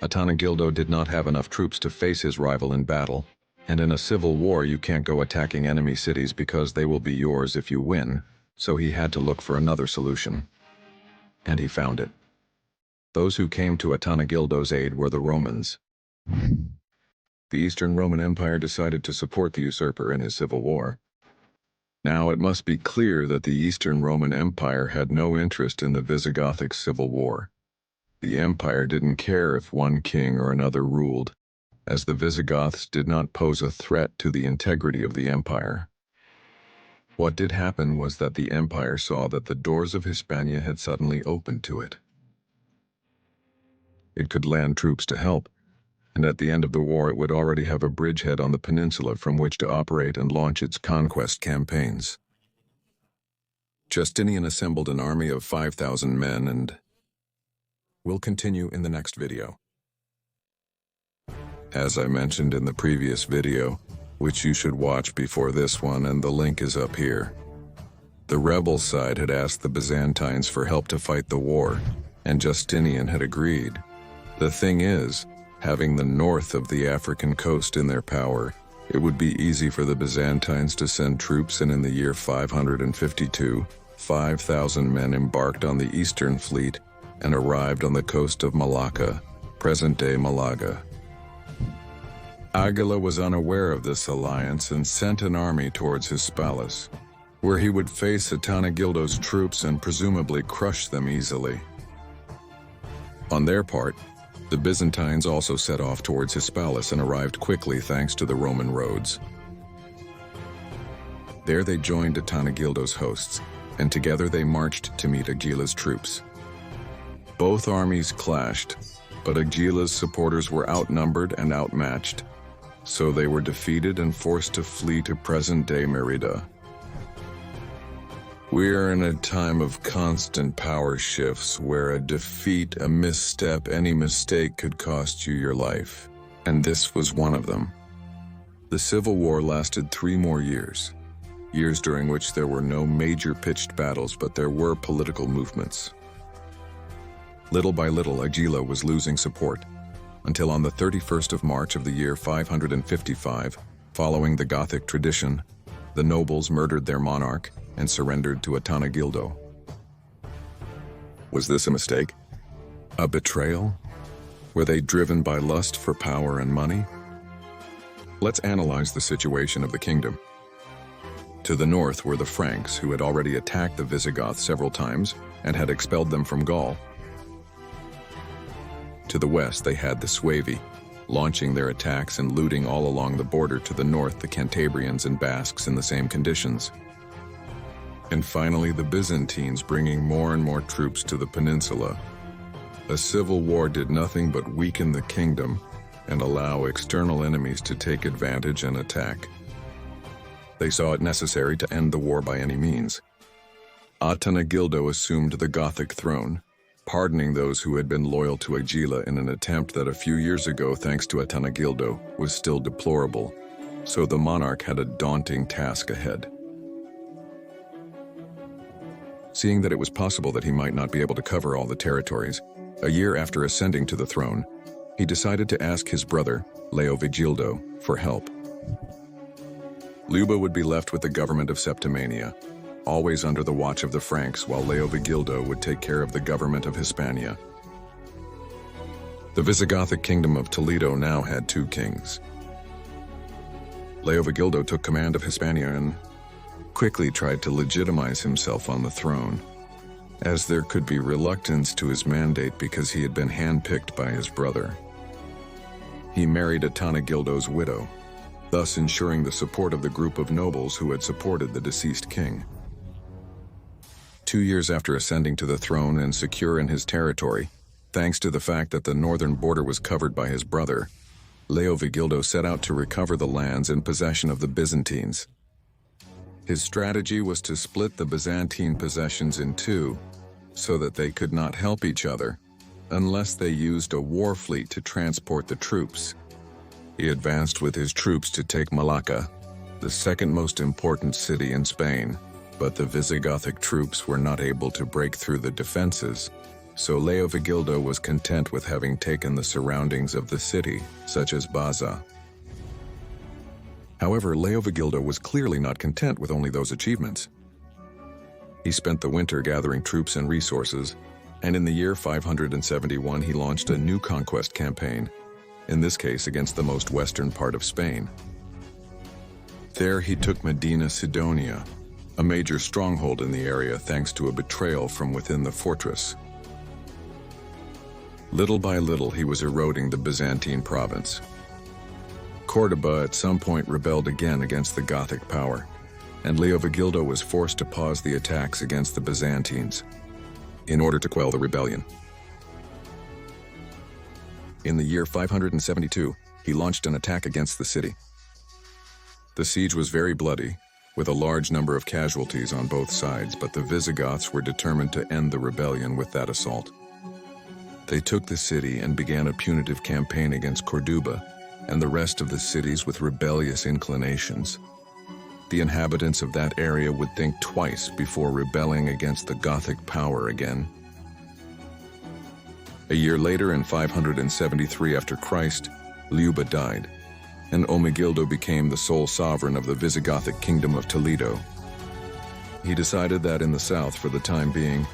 Atanagildo did not have enough troops to face his rival in battle, and in a civil war you can't go attacking enemy cities because they will be yours if you win, so he had to look for another solution. And he found it. Those who came to Atanagildo's aid were the Romans. The Eastern Roman Empire decided to support the usurper in his civil war. Now it must be clear that the Eastern Roman Empire had no interest in the Visigothic civil war. The empire didn't care if one king or another ruled, as the Visigoths did not pose a threat to the integrity of the empire. What did happen was that the empire saw that the doors of Hispania had suddenly opened to it. It could land troops to help, and at the end of the war it would already have a bridgehead on the peninsula from which to operate and launch its conquest campaigns. Justinian assembled an army of 5,000 men and we'll continue in the next video. As I mentioned in the previous video, which you should watch before this one, and the link is up here, the rebel side had asked the Byzantines for help to fight the war, and Justinian had agreed. The thing is, having the north of the African coast in their power, it would be easy for the Byzantines to send troops, and in the year 552, 5,000 men embarked on the Eastern Fleet and arrived on the coast of Malacca, present-day Malaga. Aguila was unaware of this alliance and sent an army towards Hispalis, where he would face Atanagildo's troops and presumably crush them easily. On their part, the Byzantines also set off towards Hispalis and arrived quickly thanks to the Roman roads. There they joined Atanagildo's hosts, and together they marched to meet Agila's troops. Both armies clashed, but Agila's supporters were outnumbered and outmatched, so they were defeated and forced to flee to present-day Merida. We are in a time of constant power shifts where a defeat, a misstep, any mistake could cost you your life, and this was one of them. The Civil War lasted 3 more years, years during which there were no major pitched battles, but there were political movements. Little by little, Aguila was losing support, until on the 31st of March of the year 555, following the Gothic tradition, the nobles murdered their monarch and surrendered to Atanagildo. Was this a mistake? A betrayal? Were they driven by lust for power and money? Let's analyze the situation of the kingdom. To the north were the Franks, who had already attacked the Visigoths several times and had expelled them from Gaul. To the west they had the Suevi, launching their attacks and looting all along the border. To the north, the Cantabrians and Basques in the same conditions. And finally, the Byzantines, bringing more and more troops to the peninsula. A civil war did nothing but weaken the kingdom and allow external enemies to take advantage and attack. They saw it necessary to end the war by any means. Atanagildo assumed the Gothic throne, pardoning those who had been loyal to Agila in an attempt that a few years ago, thanks to Atanagildo, was still deplorable. So the monarch had a daunting task ahead. Seeing that it was possible that he might not be able to cover all the territories, a year after ascending to the throne, he decided to ask his brother, Leovigildo, for help. Luba would be left with the government of Septimania, always under the watch of the Franks, while Leovigildo would take care of the government of Hispania. The Visigothic kingdom of Toledo now had two kings. Leovigildo took command of Hispania and quickly tried to legitimize himself on the throne, as there could be reluctance to his mandate because he had been handpicked by his brother. He married Atanagildo's widow, thus ensuring the support of the group of nobles who had supported the deceased king. 2 years after ascending to the throne and secure in his territory, thanks to the fact that the northern border was covered by his brother, Leovigildo set out to recover the lands in possession of the Byzantines. His strategy was to split the Byzantine possessions in two, so that they could not help each other, unless they used a war fleet to transport the troops. He advanced with his troops to take Malacca, the second most important city in Spain, but the Visigothic troops were not able to break through the defenses, so Leovigildo was content with having taken the surroundings of the city, such as Baza. However, Leovigildo was clearly not content with only those achievements. He spent the winter gathering troops and resources, and in the year 571 he launched a new conquest campaign, in this case against the most western part of Spain. There he took Medina Sidonia, a major stronghold in the area thanks to a betrayal from within the fortress. Little by little he was eroding the Byzantine province. Cordoba at some point rebelled again against the Gothic power, and Leovigildo was forced to pause the attacks against the Byzantines in order to quell the rebellion. In the year 572, he launched an attack against the city. The siege was very bloody, with a large number of casualties on both sides, but the Visigoths were determined to end the rebellion with that assault. They took the city and began a punitive campaign against Corduba and the rest of the cities with rebellious inclinations. The inhabitants of that area would think twice before rebelling against the Gothic power again. A year later, in 573 after Christ, Luba died, and Omegildo became the sole sovereign of the Visigothic kingdom of Toledo. He decided that in the south, for the time being,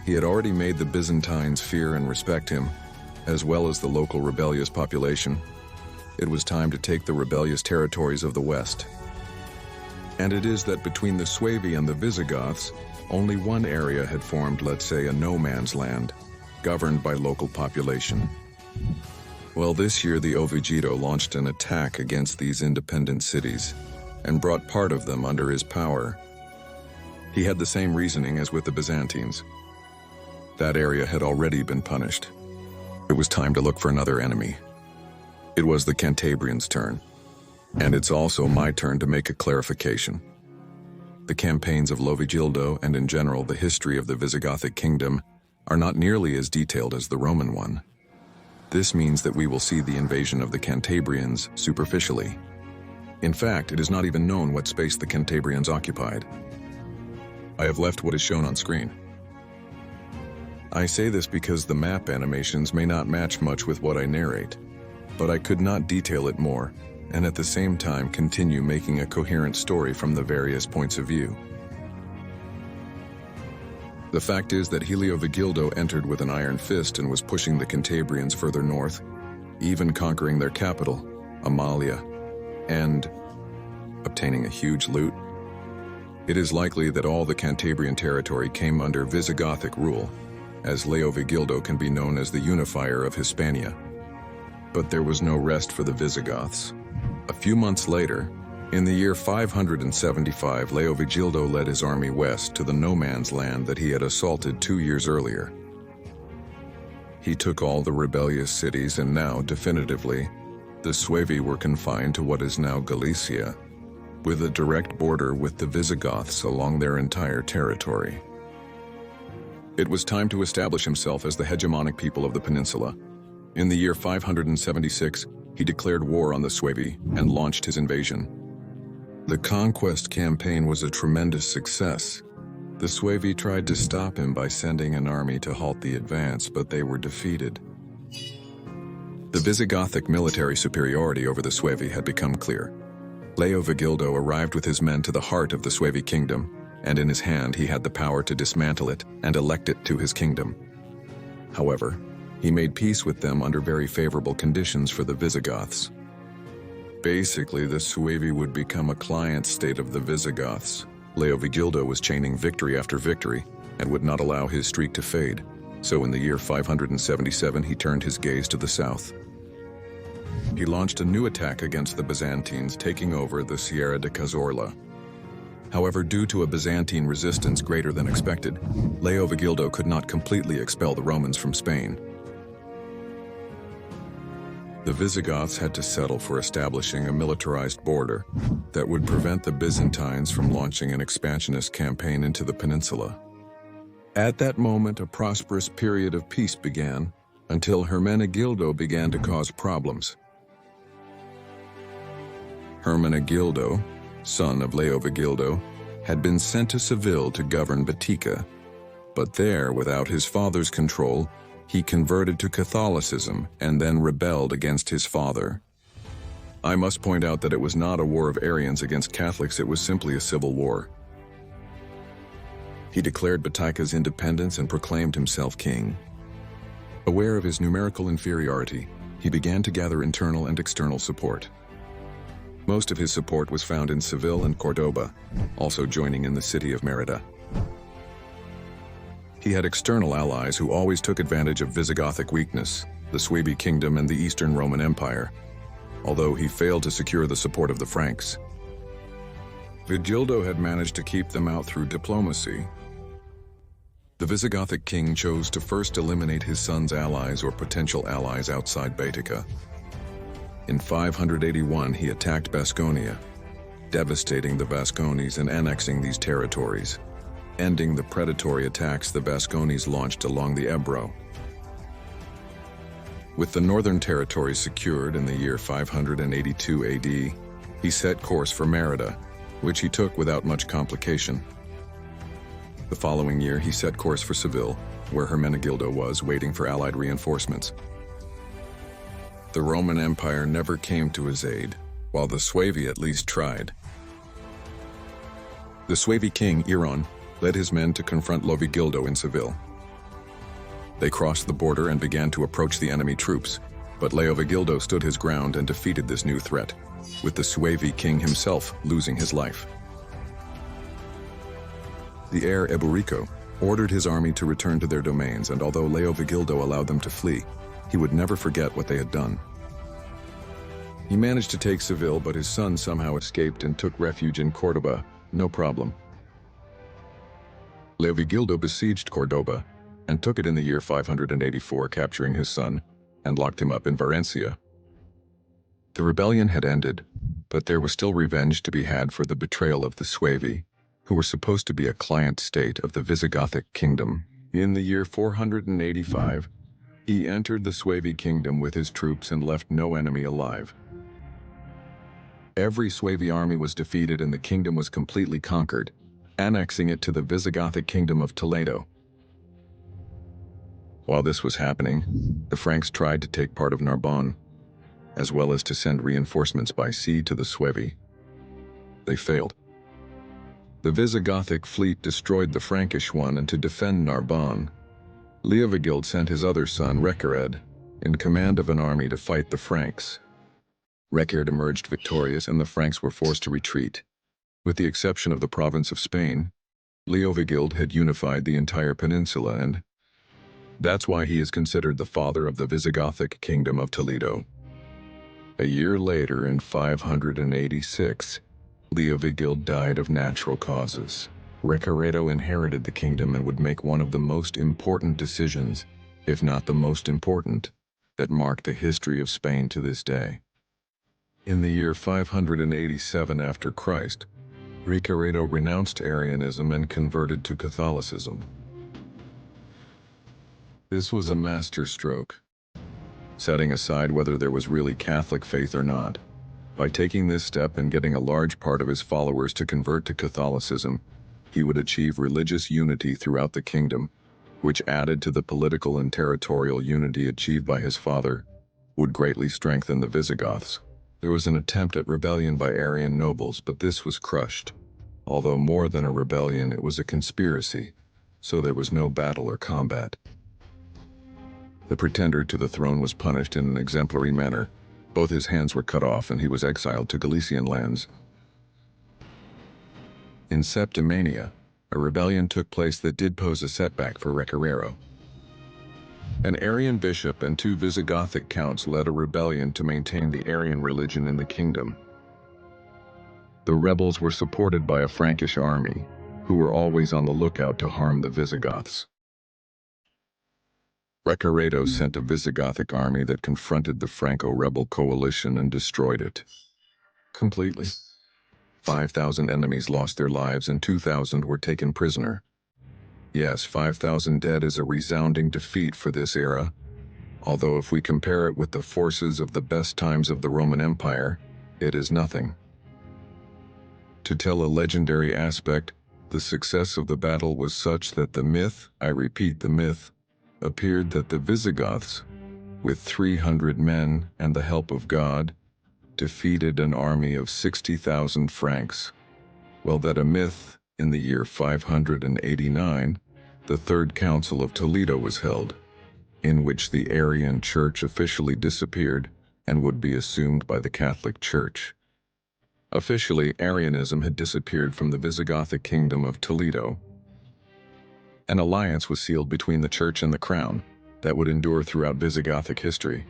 he had already made the Byzantines fear and respect him, as well as the local rebellious population. It was time to take the rebellious territories of the west. And it is that between the Suevi and the Visigoths, only one area had formed, let's say, a no-man's land, governed by local population. Well, this year the Ovigito launched an attack against these independent cities and brought part of them under his power. He had the same reasoning as with the Byzantines. That area had already been punished. It was time to look for another enemy. It was the Cantabrians' turn, and it's also my turn to make a clarification. The campaigns of Leovigildo and in general the history of the Visigothic kingdom are not nearly as detailed as the Roman one. This means that we will see the invasion of the Cantabrians superficially. In fact, it is not even known what space the Cantabrians occupied. I have left what is shown on screen. I say this because the map animations may not match much with what I narrate, but I could not detail it more, and at the same time continue making a coherent story from the various points of view. The fact is that Leovigildo entered with an iron fist and was pushing the Cantabrians further north, even conquering their capital, Amalia, and obtaining a huge loot. It is likely that all the Cantabrian territory came under Visigothic rule, as Leovigildo can be known as the unifier of Hispania. But there was no rest for the Visigoths. A few months later, in the year 575, Leovigildo led his army west to the no-man's land that he had assaulted 2 years earlier. He took all the rebellious cities, and now, definitively, the Suevi were confined to what is now Galicia, with a direct border with the Visigoths along their entire territory. It was time to establish himself as the hegemonic people of the peninsula. In the year 576, he declared war on the Suevi and launched his invasion. The conquest campaign was a tremendous success. The Suevi tried to stop him by sending an army to halt the advance, but they were defeated. The Visigothic military superiority over the Suevi had become clear. Leovigildo arrived with his men to the heart of the Suevi kingdom, and in his hand he had the power to dismantle it and elect it to his kingdom. However, he made peace with them under very favorable conditions for the Visigoths. Basically, the Suevi would become a client state of the Visigoths. Leovigildo was chaining victory after victory and would not allow his streak to fade, so in the year 577 he turned his gaze to the south. He launched a new attack against the Byzantines, taking over the Sierra de Cazorla. However, due to a Byzantine resistance greater than expected, Leovigildo could not completely expel the Romans from Spain. The Visigoths had to settle for establishing a militarized border that would prevent the Byzantines from launching an expansionist campaign into the peninsula. At that moment, a prosperous period of peace began, until Hermenegildo began to cause problems. Hermenegildo, son of Leovigildo, had been sent to Seville to govern Baetica, but there, without his father's control, he converted to Catholicism and then rebelled against his father. I must point out that it was not a war of Arians against Catholics, it was simply a civil war. He declared Baetica's independence and proclaimed himself king. Aware of his numerical inferiority, he began to gather internal and external support. Most of his support was found in Seville and Cordoba, also joining in the city of Merida. He had external allies who always took advantage of Visigothic weakness, the Suebi kingdom and the Eastern Roman Empire, although he failed to secure the support of the Franks. Vigildo had managed to keep them out through diplomacy. The Visigothic king chose to first eliminate his son's allies or potential allies outside Baetica. In 581, he attacked Basconia, devastating the Vascones and annexing these territories, ending the predatory attacks the Vascones launched along the Ebro. With the northern territories secured in the year 582 AD, he set course for Merida, which he took without much complication. The following year, he set course for Seville, where Hermenegildo was waiting for allied reinforcements. The Roman Empire never came to his aid, while the Suevi at least tried. The Suevi king, Iron, led his men to confront Leovigildo in Seville. They crossed the border and began to approach the enemy troops, but Leovigildo stood his ground and defeated this new threat, with the Suevi king himself losing his life. The heir Eburico ordered his army to return to their domains, and although Leovigildo allowed them to flee, he would never forget what they had done. He managed to take Seville, but his son somehow escaped and took refuge in Cordoba. No problem. Leovigildo besieged Cordoba and took it in the year 584, capturing his son and locked him up in Valencia. The rebellion had ended, but there was still revenge to be had for the betrayal of the Suevi, who were supposed to be a client state of the Visigothic kingdom. In the year 485, he entered the Suevi kingdom with his troops and left no enemy alive. Every Suevi army was defeated and the kingdom was completely conquered, annexing it to the Visigothic kingdom of Toledo. While this was happening, the Franks tried to take part of Narbonne, as well as to send reinforcements by sea to the Suevi. They failed. The Visigothic fleet destroyed the Frankish one, and to defend Narbonne, Leovigild sent his other son, Recared, in command of an army to fight the Franks. Recared emerged victorious and the Franks were forced to retreat. With the exception of the province of Spain, Leovigild had unified the entire peninsula, and that's why he is considered the father of the Visigothic kingdom of Toledo. A year later, in 586, Leovigild died of natural causes. Recaredo inherited the kingdom and would make one of the most important decisions, if not the most important, that marked the history of Spain to this day. In the year 587 after Christ, Recaredo renounced Arianism and converted to Catholicism. This was a masterstroke, setting aside whether there was really Catholic faith or not. By taking this step and getting a large part of his followers to convert to Catholicism, he would achieve religious unity throughout the kingdom, which, added to the political and territorial unity achieved by his father, would greatly strengthen the Visigoths. There was an attempt at rebellion by Arian nobles, but this was crushed. Although more than a rebellion, it was a conspiracy, so there was no battle or combat. The pretender to the throne was punished in an exemplary manner. Both his hands were cut off and he was exiled to Galician lands. In Septimania, a rebellion took place that did pose a setback for Recarero. An Arian bishop and 2 Visigothic counts led a rebellion to maintain the Arian religion in the kingdom. The rebels were supported by a Frankish army, who were always on the lookout to harm the Visigoths. Recaredo sent a Visigothic army that confronted the Franco-rebel coalition and destroyed it completely. 5,000 enemies lost their lives and 2,000 were taken prisoner. Yes, 5,000 dead is a resounding defeat for this era, although if we compare it with the forces of the best times of the Roman Empire, it is nothing. To tell a legendary aspect, the success of the battle was such that the myth, I repeat the myth, appeared that the Visigoths, with 300 men and the help of God, defeated an army of 60,000 Franks. Well, that a myth, in the year 589, the Third Council of Toledo was held, in which the Arian Church officially disappeared and would be assumed by the Catholic Church. Officially, Arianism had disappeared from the Visigothic kingdom of Toledo. An alliance was sealed between the Church and the Crown that would endure throughout Visigothic history,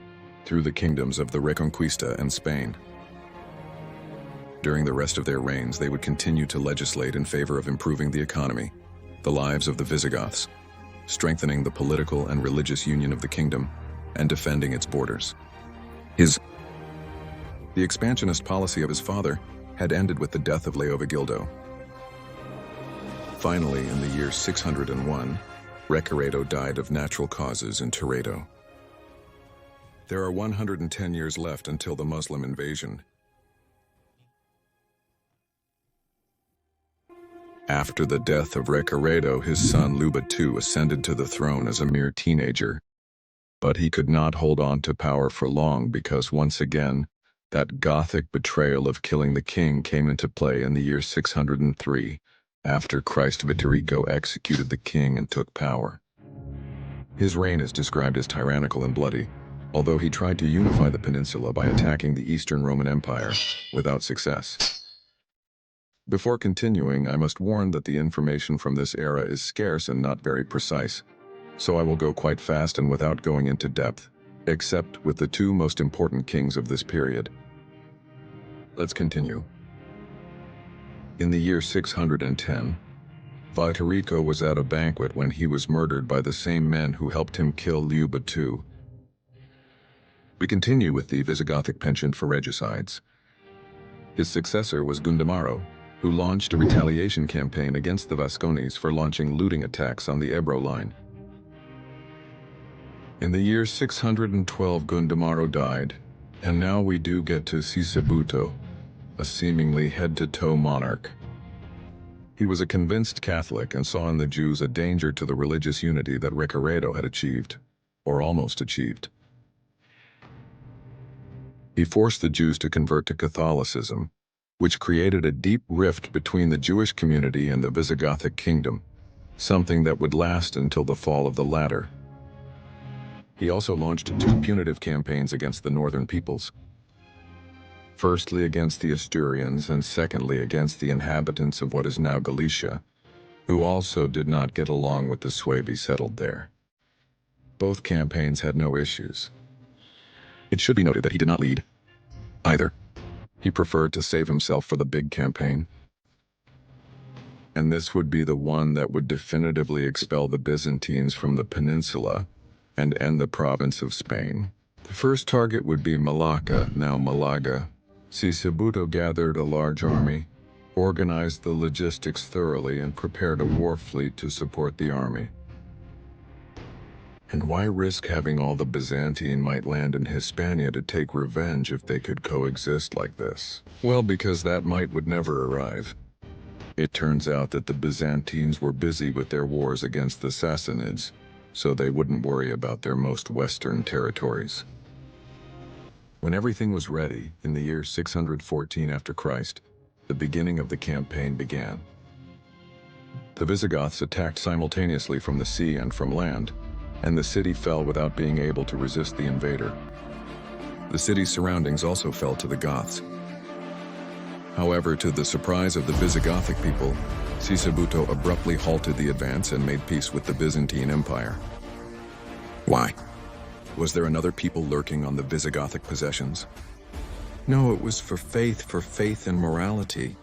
through the kingdoms of the Reconquista and Spain. During the rest of their reigns, they would continue to legislate in favor of improving the economy, the lives of the Visigoths, strengthening the political and religious union of the kingdom, and defending its borders. The expansionist policy of his father had ended with the death of Leovigildo. Finally, in the year 601, Recaredo died of natural causes in Toledo. There are 110 years left until the Muslim invasion. After the death of Recaredo, his son Luba II ascended to the throne as a mere teenager. But he could not hold on to power for long because once again, that Gothic betrayal of killing the king came into play in the year 603, after Christ Viterico executed the king and took power. His reign is described as tyrannical and bloody, although he tried to unify the peninsula by attacking the Eastern Roman Empire, without success. Before continuing, I must warn that the information from this era is scarce and not very precise, so I will go quite fast and without going into depth, except with the 2 most important kings of this period. Let's continue. In the year 610, Viterico was at a banquet when he was murdered by the same men who helped him kill Luba II. We continue with the Visigothic penchant for regicides. His successor was Gundamaro, who launched a retaliation campaign against the Vascones for launching looting attacks on the Ebro line. In the year 612, Gundamaro died, and now we do get to Sisebuto, a seemingly head-to-toe monarch. He was a convinced Catholic and saw in the Jews a danger to the religious unity that Recaredo had achieved, or almost achieved. He forced the Jews to convert to Catholicism, which created a deep rift between the Jewish community and the Visigothic kingdom, something that would last until the fall of the latter. He also launched 2 punitive campaigns against the northern peoples. firstly against the Asturians and secondly against the inhabitants of what is now Galicia, who also did not get along with the Suebi settled there. Both campaigns had no issues. It should be noted that he did not lead either. He preferred to save himself for the big campaign. And this would be the one that would definitively expel the Byzantines from the peninsula and end the province of Spain. The first target would be Malacca, now Malaga. Sisebuto gathered a large army, organized the logistics thoroughly, and prepared a war fleet to support the army. And why risk having all the Byzantine might land in Hispania to take revenge if they could coexist like this? Well, because that might would never arrive. It turns out that the Byzantines were busy with their wars against the Sassanids, so they wouldn't worry about their most western territories. When everything was ready, in the year 614 after Christ, the beginning of the campaign began. The Visigoths attacked simultaneously from the sea and from land, and the city fell without being able to resist the invader. The city's surroundings also fell to the Goths. However, to the surprise of the Visigothic people, Sisebuto abruptly halted the advance and made peace with the Byzantine Empire. Why? Was there another people lurking on the Visigothic possessions? No, it was for faith and morality.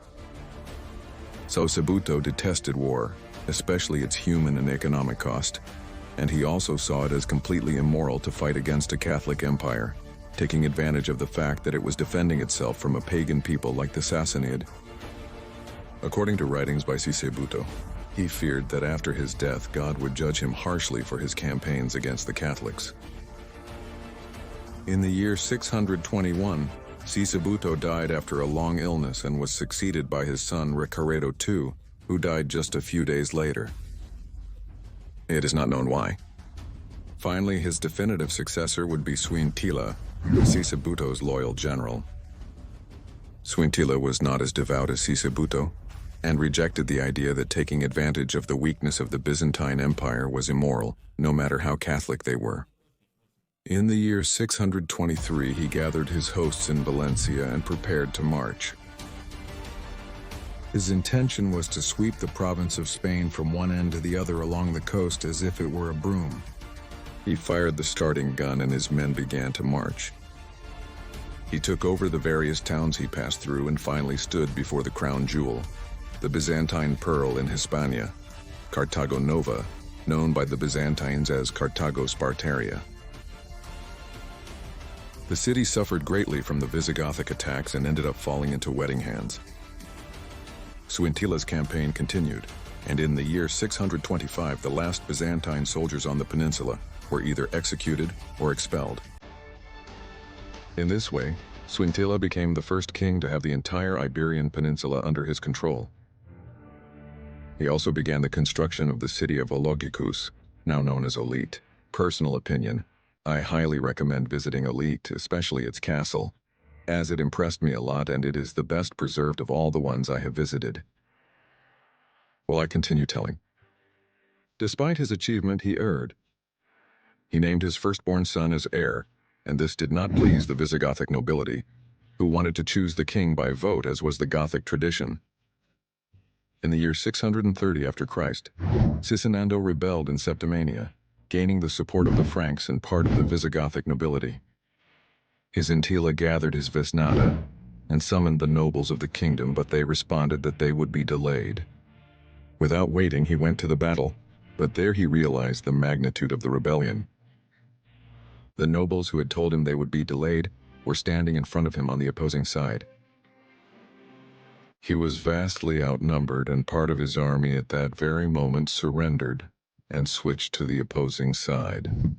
So Sisebuto detested war, especially its human and economic cost, and he also saw it as completely immoral to fight against a Catholic empire, taking advantage of the fact that it was defending itself from a pagan people like the Sassanid. According to writings by Sisebuto, he feared that after his death God would judge him harshly for his campaigns against the Catholics. In the year 621, Sisebuto died after a long illness and was succeeded by his son Ricaredo II, who died just a few days later. It is not known why. Finally, his definitive successor would be Suintila, Sisebuto's loyal general. Suintila was not as devout as Sisebuto, and rejected the idea that taking advantage of the weakness of the Byzantine Empire was immoral, no matter how Catholic they were. In the year 623, he gathered his hosts in Valencia and prepared to march. His intention was to sweep the province of Spain from one end to the other along the coast as if it were a broom. He fired the starting gun and his men began to march. He took over the various towns he passed through and finally stood before the crown jewel, the Byzantine pearl in Hispania, Carthago Nova, known by the Byzantines as Carthago Spartaria. The city suffered greatly from the Visigothic attacks and ended up falling into wedding hands. Suintila's campaign continued, and in the year 625 the last Byzantine soldiers on the peninsula were either executed or expelled. In this way, Suintila became the first king to have the entire Iberian Peninsula under his control. He also began the construction of the city of Ologicus, now known as Olite. Personal opinion, I highly recommend visiting Olite, especially its castle, as it impressed me a lot and it is the best preserved of all the ones I have visited. Well, I continue telling. Despite his achievement, he erred. He named his firstborn son as heir, and this did not please the Visigothic nobility, who wanted to choose the king by vote as was the Gothic tradition. In the year 630 after Christ, Sisinando rebelled in Septimania, gaining the support of the Franks and part of the Visigothic nobility. His Intila gathered his Vesnada and summoned the nobles of the kingdom, but they responded that they would be delayed. Without waiting, he went to the battle, but there he realized the magnitude of the rebellion. The nobles who had told him they would be delayed were standing in front of him on the opposing side. He was vastly outnumbered, and part of his army at that very moment surrendered and switched to the opposing side.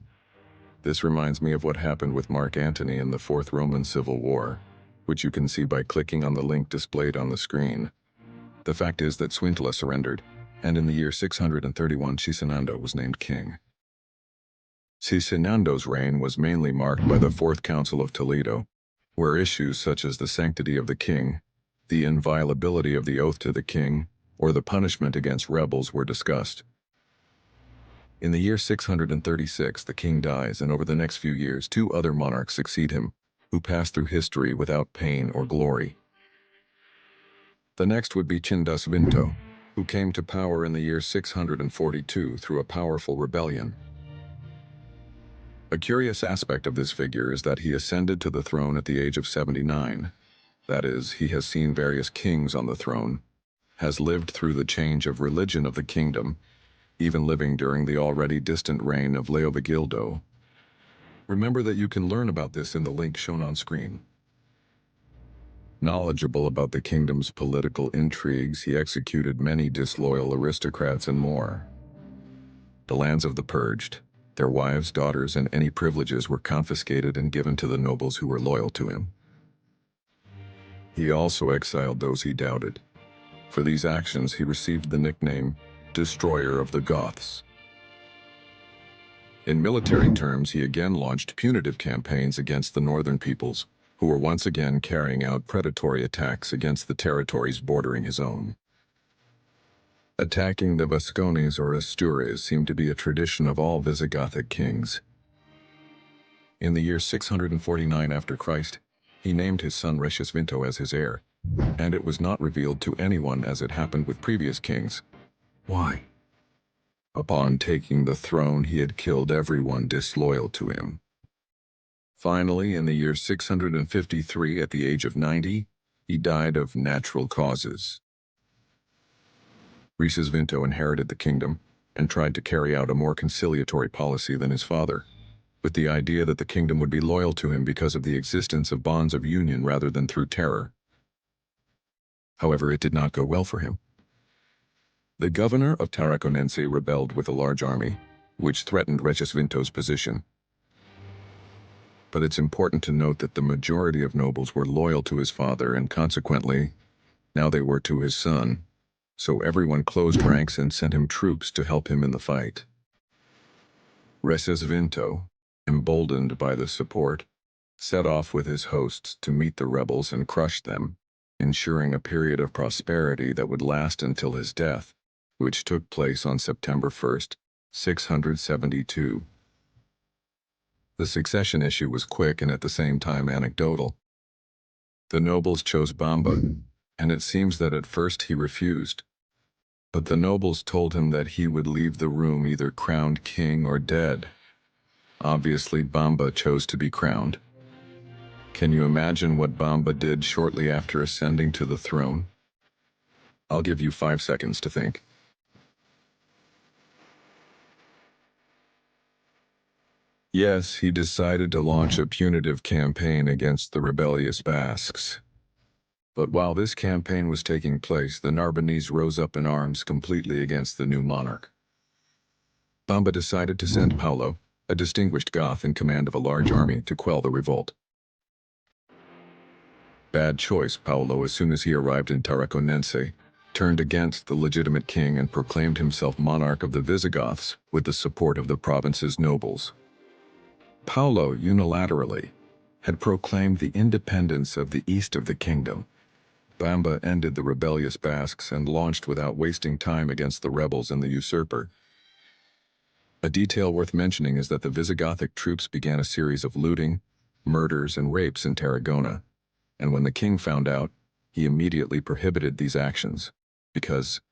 This reminds me of what happened with Mark Antony in the Fourth Roman Civil War, which you can see by clicking on the link displayed on the screen. The fact is that Suintila surrendered, and in the year 631 Sisinando was named king. Sisinando's reign was mainly marked by the Fourth Council of Toledo, where issues such as the sanctity of the king, the inviolability of the oath to the king, or the punishment against rebels were discussed. In the year 636, the king dies, and over the next few years, two other monarchs succeed him, who passed through history without pain or glory. The next would be Chindas Vinto, who came to power in the year 642 through a powerful rebellion. A curious aspect of this figure is that he ascended to the throne at the age of 79. That is, he has seen various kings on the throne, has lived through the change of religion of the kingdom, even living during the already distant reign of Leovigildo. Remember that you can learn about this in the link shown on screen. Knowledgeable about the kingdom's political intrigues, he executed many disloyal aristocrats and more. The lands of the purged, their wives, daughters, and any privileges were confiscated and given to the nobles who were loyal to him. He also exiled those he doubted. For these actions, he received the nickname Destroyer of the Goths. In military terms, he again launched punitive campaigns against the northern peoples, who were once again carrying out predatory attacks against the territories bordering his own. Attacking the Vascones or Astures seemed to be a tradition of all Visigothic kings. In the year 649 after Christ, he named his son Recesvinto as his heir, and it was not revealed to anyone as it happened with previous kings. Why? Upon taking the throne, he had killed everyone disloyal to him. Finally, in the year 653, at the age of 90, he died of natural causes. Recesvinto inherited the kingdom and tried to carry out a more conciliatory policy than his father, with the idea that the kingdom would be loyal to him because of the existence of bonds of union rather than through terror. However, it did not go well for him. The governor of Tarraconense rebelled with a large army, which threatened Recesvinto's position. But it's important to note that the majority of nobles were loyal to his father, and consequently, now they were to his son, so everyone closed ranks and sent him troops to help him in the fight. Recesvinto, emboldened by the support, set off with his hosts to meet the rebels and crush them, ensuring a period of prosperity that would last until his death, which took place on September 1st, 672. The succession issue was quick and at the same time anecdotal. The nobles chose Bamba, and it seems that at first he refused. But the nobles told him that he would leave the room either crowned king or dead. Obviously, Bamba chose to be crowned. Can you imagine what Bamba did shortly after ascending to the throne? I'll give you 5 seconds to think. Yes, he decided to launch a punitive campaign against the rebellious Basques. But while this campaign was taking place, the Narbonese rose up in arms completely against the new monarch. Bamba decided to send Paulo, a distinguished Goth in command of a large army, to quell the revolt. Bad choice. Paulo, as soon as he arrived in Tarraconense, turned against the legitimate king and proclaimed himself monarch of the Visigoths with the support of the province's nobles. Paulo, unilaterally, had proclaimed the independence of the east of the kingdom. Bamba ended the rebellious Basques and launched without wasting time against the rebels and the usurper. A detail worth mentioning is that the Visigothic troops began a series of looting, murders, and rapes in Tarragona, and when the king found out, he immediately prohibited these actions, because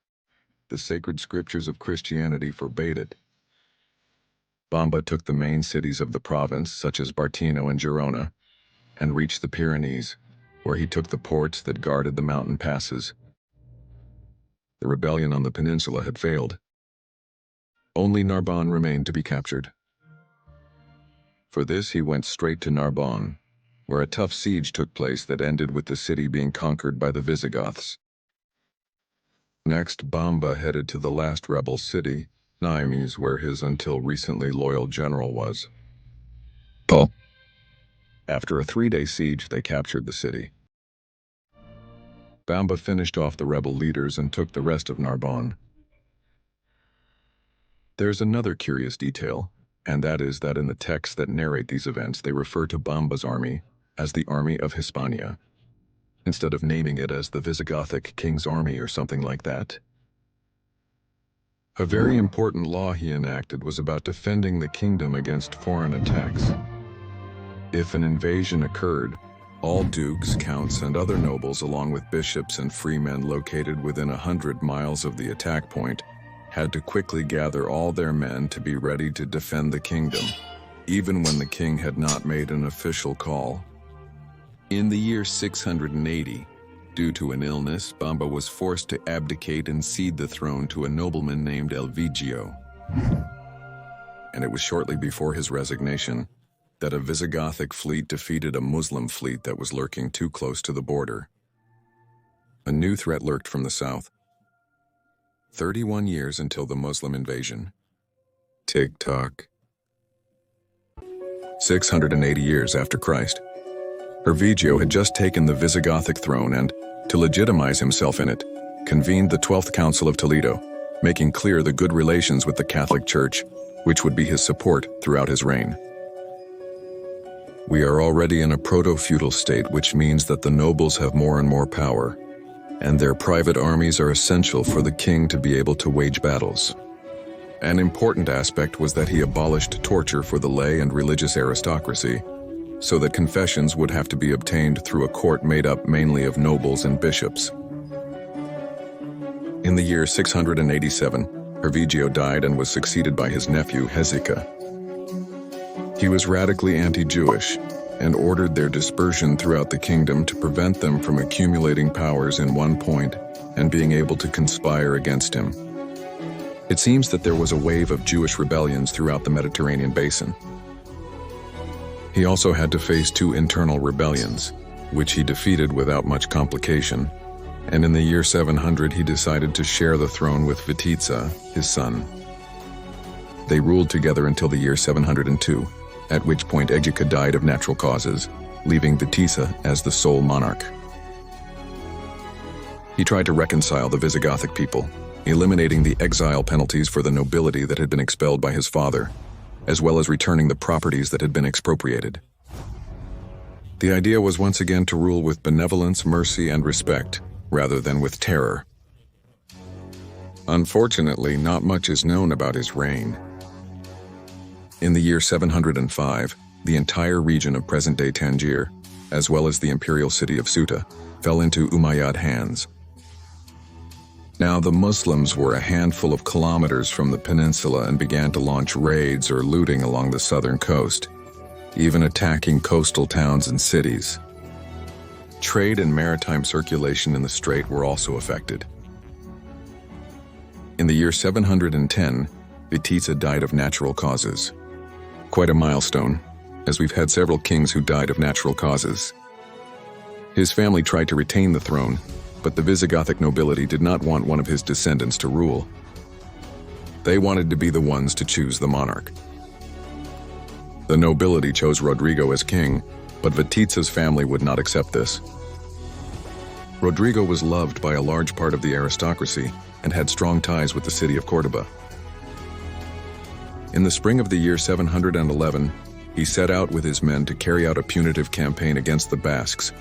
the sacred scriptures of Christianity forbade it. Bamba took the main cities of the province, such as Bartino and Girona, and reached the Pyrenees, where he took the ports that guarded the mountain passes. The rebellion on the peninsula had failed. Only Narbonne remained to be captured. For this, he went straight to Narbonne, where a tough siege took place that ended with the city being conquered by the Visigoths. Next, Bamba headed to the last rebel city, Nimes, where his until recently loyal general was. After a 3-day siege, they captured the city. Bamba finished off the rebel leaders and took the rest of Narbonne. There's another curious detail, and that is that in the texts that narrate these events, they refer to Bamba's army as the Army of Hispania, instead of naming it as the Visigothic King's Army or something like that. A very important law he enacted was about defending the kingdom against foreign attacks. If an invasion occurred, all dukes, counts, and other nobles, along with bishops and freemen located within 100 miles of the attack point, had to quickly gather all their men to be ready to defend the kingdom, even when the king had not made an official call. In the year 680, due to an illness, Bamba was forced to abdicate and cede the throne to a nobleman named Elvigio. And it was shortly before his resignation that a Visigothic fleet defeated a Muslim fleet that was lurking too close to the border. A new threat lurked from the south. 31 years until the Muslim invasion. Tick-tock. 680 years after Christ. Elvigio had just taken the Visigothic throne and, to legitimize himself in it, convened the 12th Council of Toledo, making clear the good relations with the Catholic Church, which would be his support throughout his reign. We are already in a proto-feudal state, which means that the nobles have more and more power, and their private armies are essential for the king to be able to wage battles. An important aspect was that he abolished torture for the lay and religious aristocracy, so that confessions would have to be obtained through a court made up mainly of nobles and bishops. In the year 687, Elvigio died and was succeeded by his nephew Hezekiah. He was radically anti-Jewish and ordered their dispersion throughout the kingdom to prevent them from accumulating powers in one point and being able to conspire against him. It seems that there was a wave of Jewish rebellions throughout the Mediterranean basin. He also had to face 2 internal rebellions, which he defeated without much complication, and in the year 700 he decided to share the throne with Witiza, his son. They ruled together until the year 702, at which point Hezekiah died of natural causes, leaving Witiza as the sole monarch. He tried to reconcile the Visigothic people, eliminating the exile penalties for the nobility that had been expelled by his father, as well as returning the properties that had been expropriated. The idea was once again to rule with benevolence, mercy, and respect, rather than with terror. Unfortunately, not much is known about his reign. In the year 705, the entire region of present-day Tangier, as well as the imperial city of Ceuta, fell into Umayyad hands. Now, the Muslims were a handful of kilometers from the peninsula and began to launch raids or looting along the southern coast, even attacking coastal towns and cities. Trade and maritime circulation in the strait were also affected. In the year 710, Witiza died of natural causes. Quite a milestone, as we've had several kings who died of natural causes. His family tried to retain the throne, but the Visigothic nobility did not want one of his descendants to rule. They wanted to be the ones to choose the monarch. The nobility chose Rodrigo as king, but Witiza's family would not accept this. Rodrigo was loved by a large part of the aristocracy and had strong ties with the city of Córdoba. In the spring of the year 711, he set out with his men to carry out a punitive campaign against the Basques,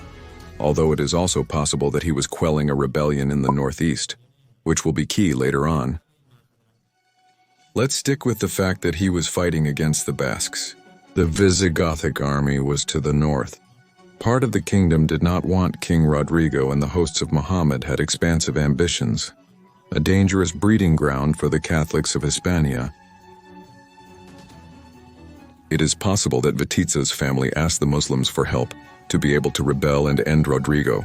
although it is also possible that he was quelling a rebellion in the northeast, which will be key later on. Let's stick with the fact that he was fighting against the Basques. The Visigothic army was to the north. Part of the kingdom did not want King Rodrigo, and the hosts of Muhammad had expansive ambitions, a dangerous breeding ground for the Catholics of Hispania. It is possible that Witiza's family asked the Muslims for help to be able to rebel and end Rodrigo,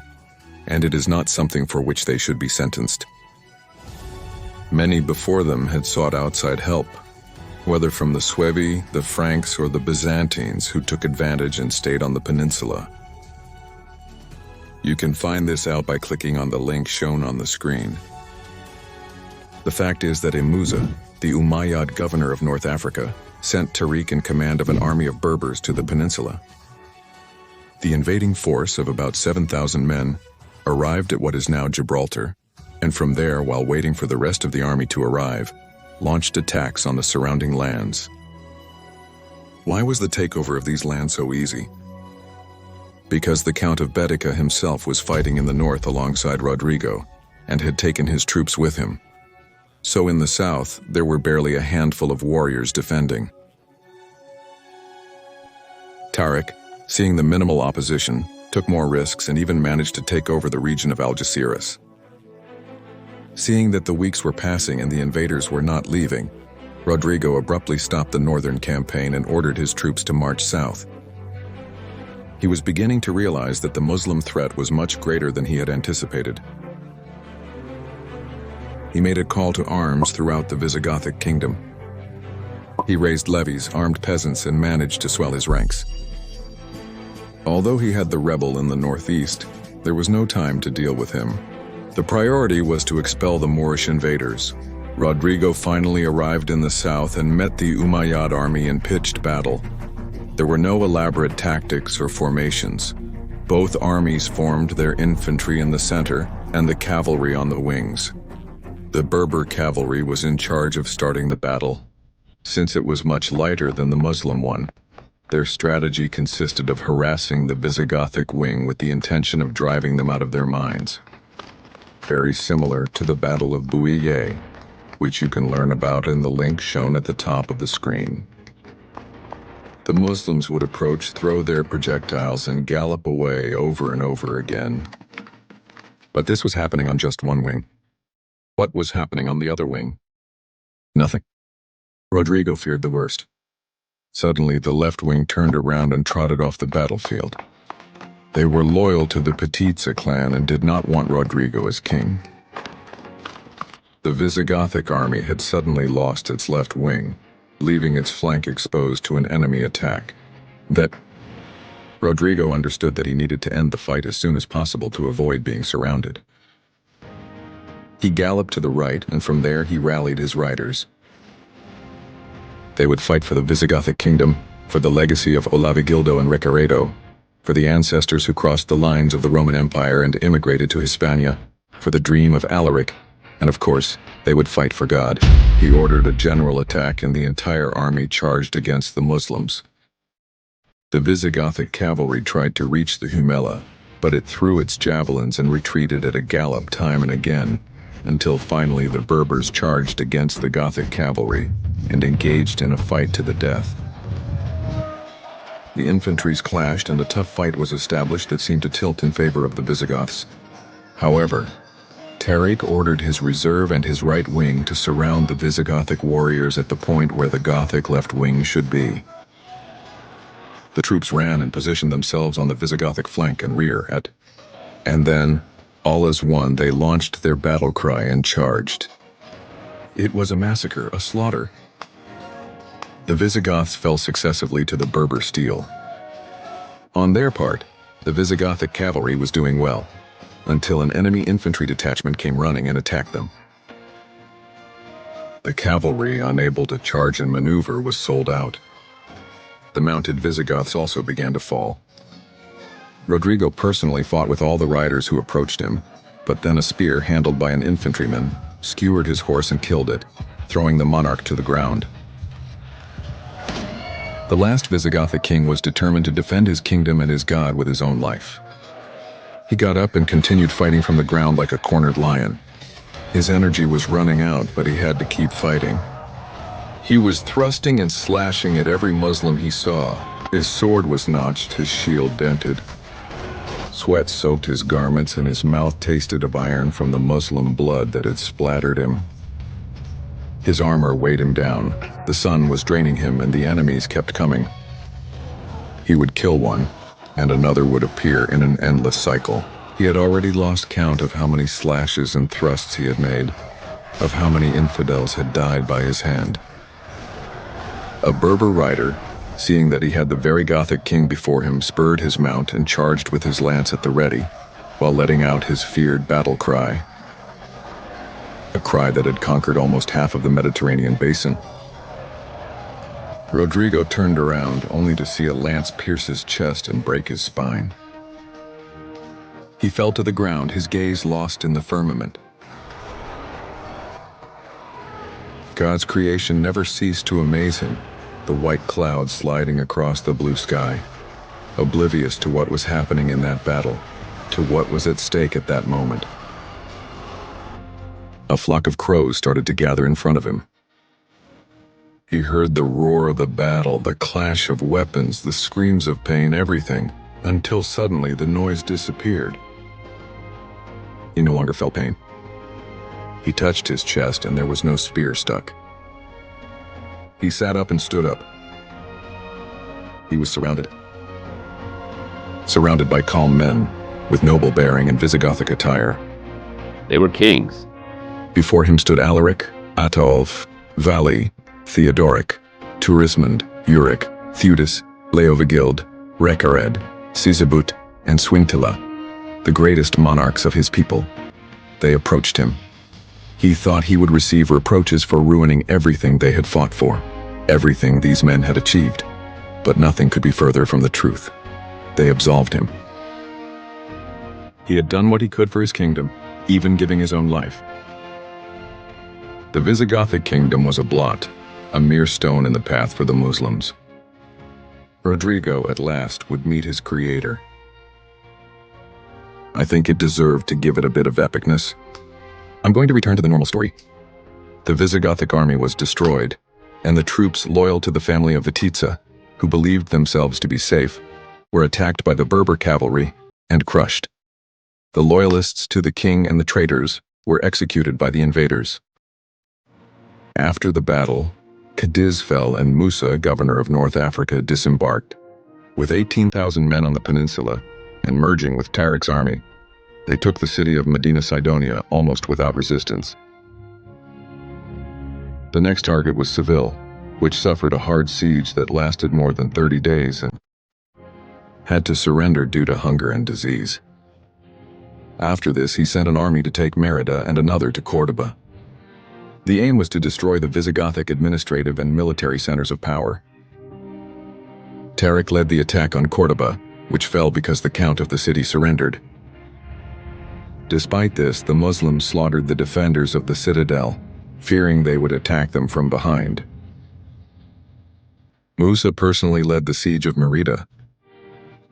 and it is not something for which they should be sentenced. Many before them had sought outside help, whether from the Suevi, the Franks, or the Byzantines, who took advantage and stayed on the peninsula. You can find this out by clicking on the link shown on the screen. The fact is that Musa, the Umayyad governor of North Africa, sent Tariq in command of an army of Berbers to the peninsula. The invading force of about 7,000 men arrived at what is now Gibraltar, and from there, while waiting for the rest of the army to arrive, launched attacks on the surrounding lands. Why was the takeover of these lands so easy? Because the Count of Baetica himself was fighting in the north alongside Rodrigo, and had taken his troops with him. So in the south, there were barely a handful of warriors defending. Tariq, seeing the minimal opposition, took more risks and even managed to take over the region of Algeciras. Seeing that the weeks were passing and the invaders were not leaving, Rodrigo abruptly stopped the northern campaign and ordered his troops to march south. He was beginning to realize that the Muslim threat was much greater than he had anticipated. He made a call to arms throughout the Visigothic kingdom. He raised levies, armed peasants, and managed to swell his ranks. Although he had the rebel in the northeast, there was no time to deal with him. The priority was to expel the Moorish invaders. Rodrigo finally arrived in the south and met the Umayyad army in pitched battle. There were no elaborate tactics or formations. Both armies formed their infantry in the center and the cavalry on the wings. The Berber cavalry was in charge of starting the battle. Since it was much lighter than the Muslim one, their strategy consisted of harassing the Visigothic wing with the intention of driving them out of their minds. Very similar to the Battle of Bouillé, which you can learn about in the link shown at the top of the screen. The Muslims would approach, throw their projectiles, and gallop away over and over again. But this was happening on just one wing. What was happening on the other wing? Nothing. Rodrigo feared the worst. Suddenly, the left wing turned around and trotted off the battlefield. They were loyal to the Petitza clan and did not want Rodrigo as king. The Visigothic army had suddenly lost its left wing, leaving its flank exposed to an enemy attack. Rodrigo understood that he needed to end the fight as soon as possible to avoid being surrounded. He galloped to the right, and from there he rallied his riders. They would fight for the Visigothic kingdom, for the legacy of Olavigildo and Recaredo, for the ancestors who crossed the lines of the Roman Empire and immigrated to Hispania, for the dream of Alaric, and of course, they would fight for God. He ordered a general attack and the entire army charged against the Muslims. The Visigothic cavalry tried to reach the Humela, but it threw its javelins and retreated at a gallop time and again, until finally the Berbers charged against the Gothic cavalry and engaged in a fight to the death. The infantries clashed and a tough fight was established that seemed to tilt in favor of the Visigoths. However, Tariq ordered his reserve and his right wing to surround the Visigothic warriors at the point where the Gothic left wing should be. The troops ran and positioned themselves on the Visigothic flank and rear and then, all as one, they launched their battle cry and charged. It was a massacre, a slaughter. The Visigoths fell successively to the Berber steel. On their part, the Visigothic cavalry was doing well, until an enemy infantry detachment came running and attacked them. The cavalry, unable to charge and maneuver, was sold out. The mounted Visigoths also began to fall. Rodrigo personally fought with all the riders who approached him, but then a spear handled by an infantryman skewered his horse and killed it, throwing the monarch to the ground. The last Visigothic king was determined to defend his kingdom and his god with his own life. He got up and continued fighting from the ground like a cornered lion. His energy was running out, but he had to keep fighting. He was thrusting and slashing at every Muslim he saw. His sword was notched, his shield dented. Sweat soaked his garments and his mouth tasted of iron from the Muslim blood that had splattered him. His armor weighed him down. The sun was draining him and the enemies kept coming. He would kill one, and another would appear in an endless cycle. He had already lost count of how many slashes and thrusts he had made, of how many infidels had died by his hand. A Berber rider, seeing that he had the very Gothic king before him, spurred his mount and charged with his lance at the ready, while letting out his feared battle cry. A cry that had conquered almost half of the Mediterranean basin. Rodrigo turned around, only to see a lance pierce his chest and break his spine. He fell to the ground, his gaze lost in the firmament. God's creation never ceased to amaze him, the white clouds sliding across the blue sky, oblivious to what was happening in that battle, to what was at stake at that moment. A flock of crows started to gather in front of him. He heard the roar of the battle, the clash of weapons, the screams of pain, everything, until suddenly the noise disappeared. He no longer felt pain. He touched his chest and there was no spear stuck. He sat up and stood up. He was surrounded by calm men, with noble bearing and Visigothic attire. They were kings. Before him stood Alaric, Ataulf, Vali, Theodoric, Turismund, Uric, Theudas, Leovigild, Recared, Siziboot, and Swintila, the greatest monarchs of his people. They approached him. He thought he would receive reproaches for ruining everything they had fought for, everything these men had achieved. But nothing could be further from the truth. They absolved him. He had done what he could for his kingdom, even giving his own life. The Visigothic kingdom was a blot, a mere stone in the path for the Muslims. Rodrigo at last would meet his creator. I think it deserved to give it a bit of epicness. I'm going to return to the normal story. The Visigothic army was destroyed, and the troops loyal to the family of Vitizza, who believed themselves to be safe, were attacked by the Berber cavalry and crushed. The loyalists to the king and the traitors were executed by the invaders. After the battle, Cadiz fell and Musa, governor of North Africa, disembarked. With 18,000 men on the peninsula and merging with Tarik's army, they took the city of Medina Sidonia almost without resistance. The next target was Seville, which suffered a hard siege that lasted more than 30 days and had to surrender due to hunger and disease. After this, he sent an army to take Merida and another to Córdoba. The aim was to destroy the Visigothic administrative and military centers of power. Tarik led the attack on Córdoba, which fell because the count of the city surrendered. Despite this, the Muslims slaughtered the defenders of the citadel, fearing they would attack them from behind. Musa personally led the siege of Merida.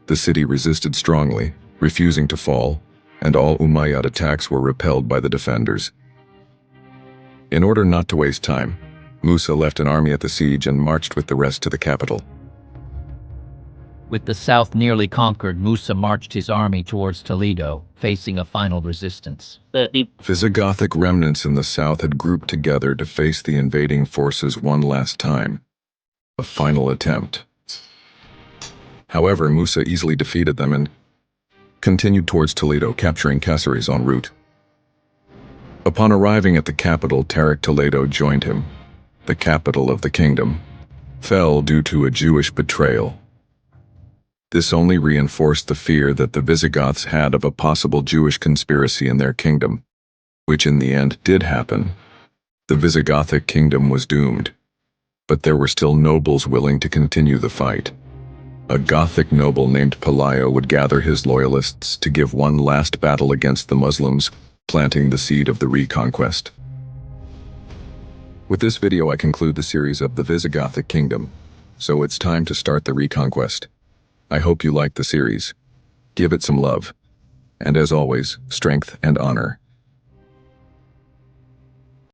The city resisted strongly, refusing to fall, and all Umayyad attacks were repelled by the defenders. In order not to waste time, Musa left an army at the siege and marched with the rest to the capital. With the south nearly conquered, Musa marched his army towards Toledo, facing a final resistance. Visigothic remnants in the south had grouped together to face the invading forces one last time. A final attempt. However, Musa easily defeated them and continued towards Toledo, capturing Cáceres en route. Upon arriving at the capital, Tarik Toledo joined him. The capital of the kingdom fell due to a Jewish betrayal. This only reinforced the fear that the Visigoths had of a possible Jewish conspiracy in their kingdom, which in the end did happen. The Visigothic kingdom was doomed, but there were still nobles willing to continue the fight. A Gothic noble named Pelayo would gather his loyalists to give one last battle against the Muslims, planting the seed of the reconquest. With this video, I conclude the series of the Visigothic kingdom, so it's time to start the reconquest. I hope you liked the series. Give it some love. And as always, strength and honor.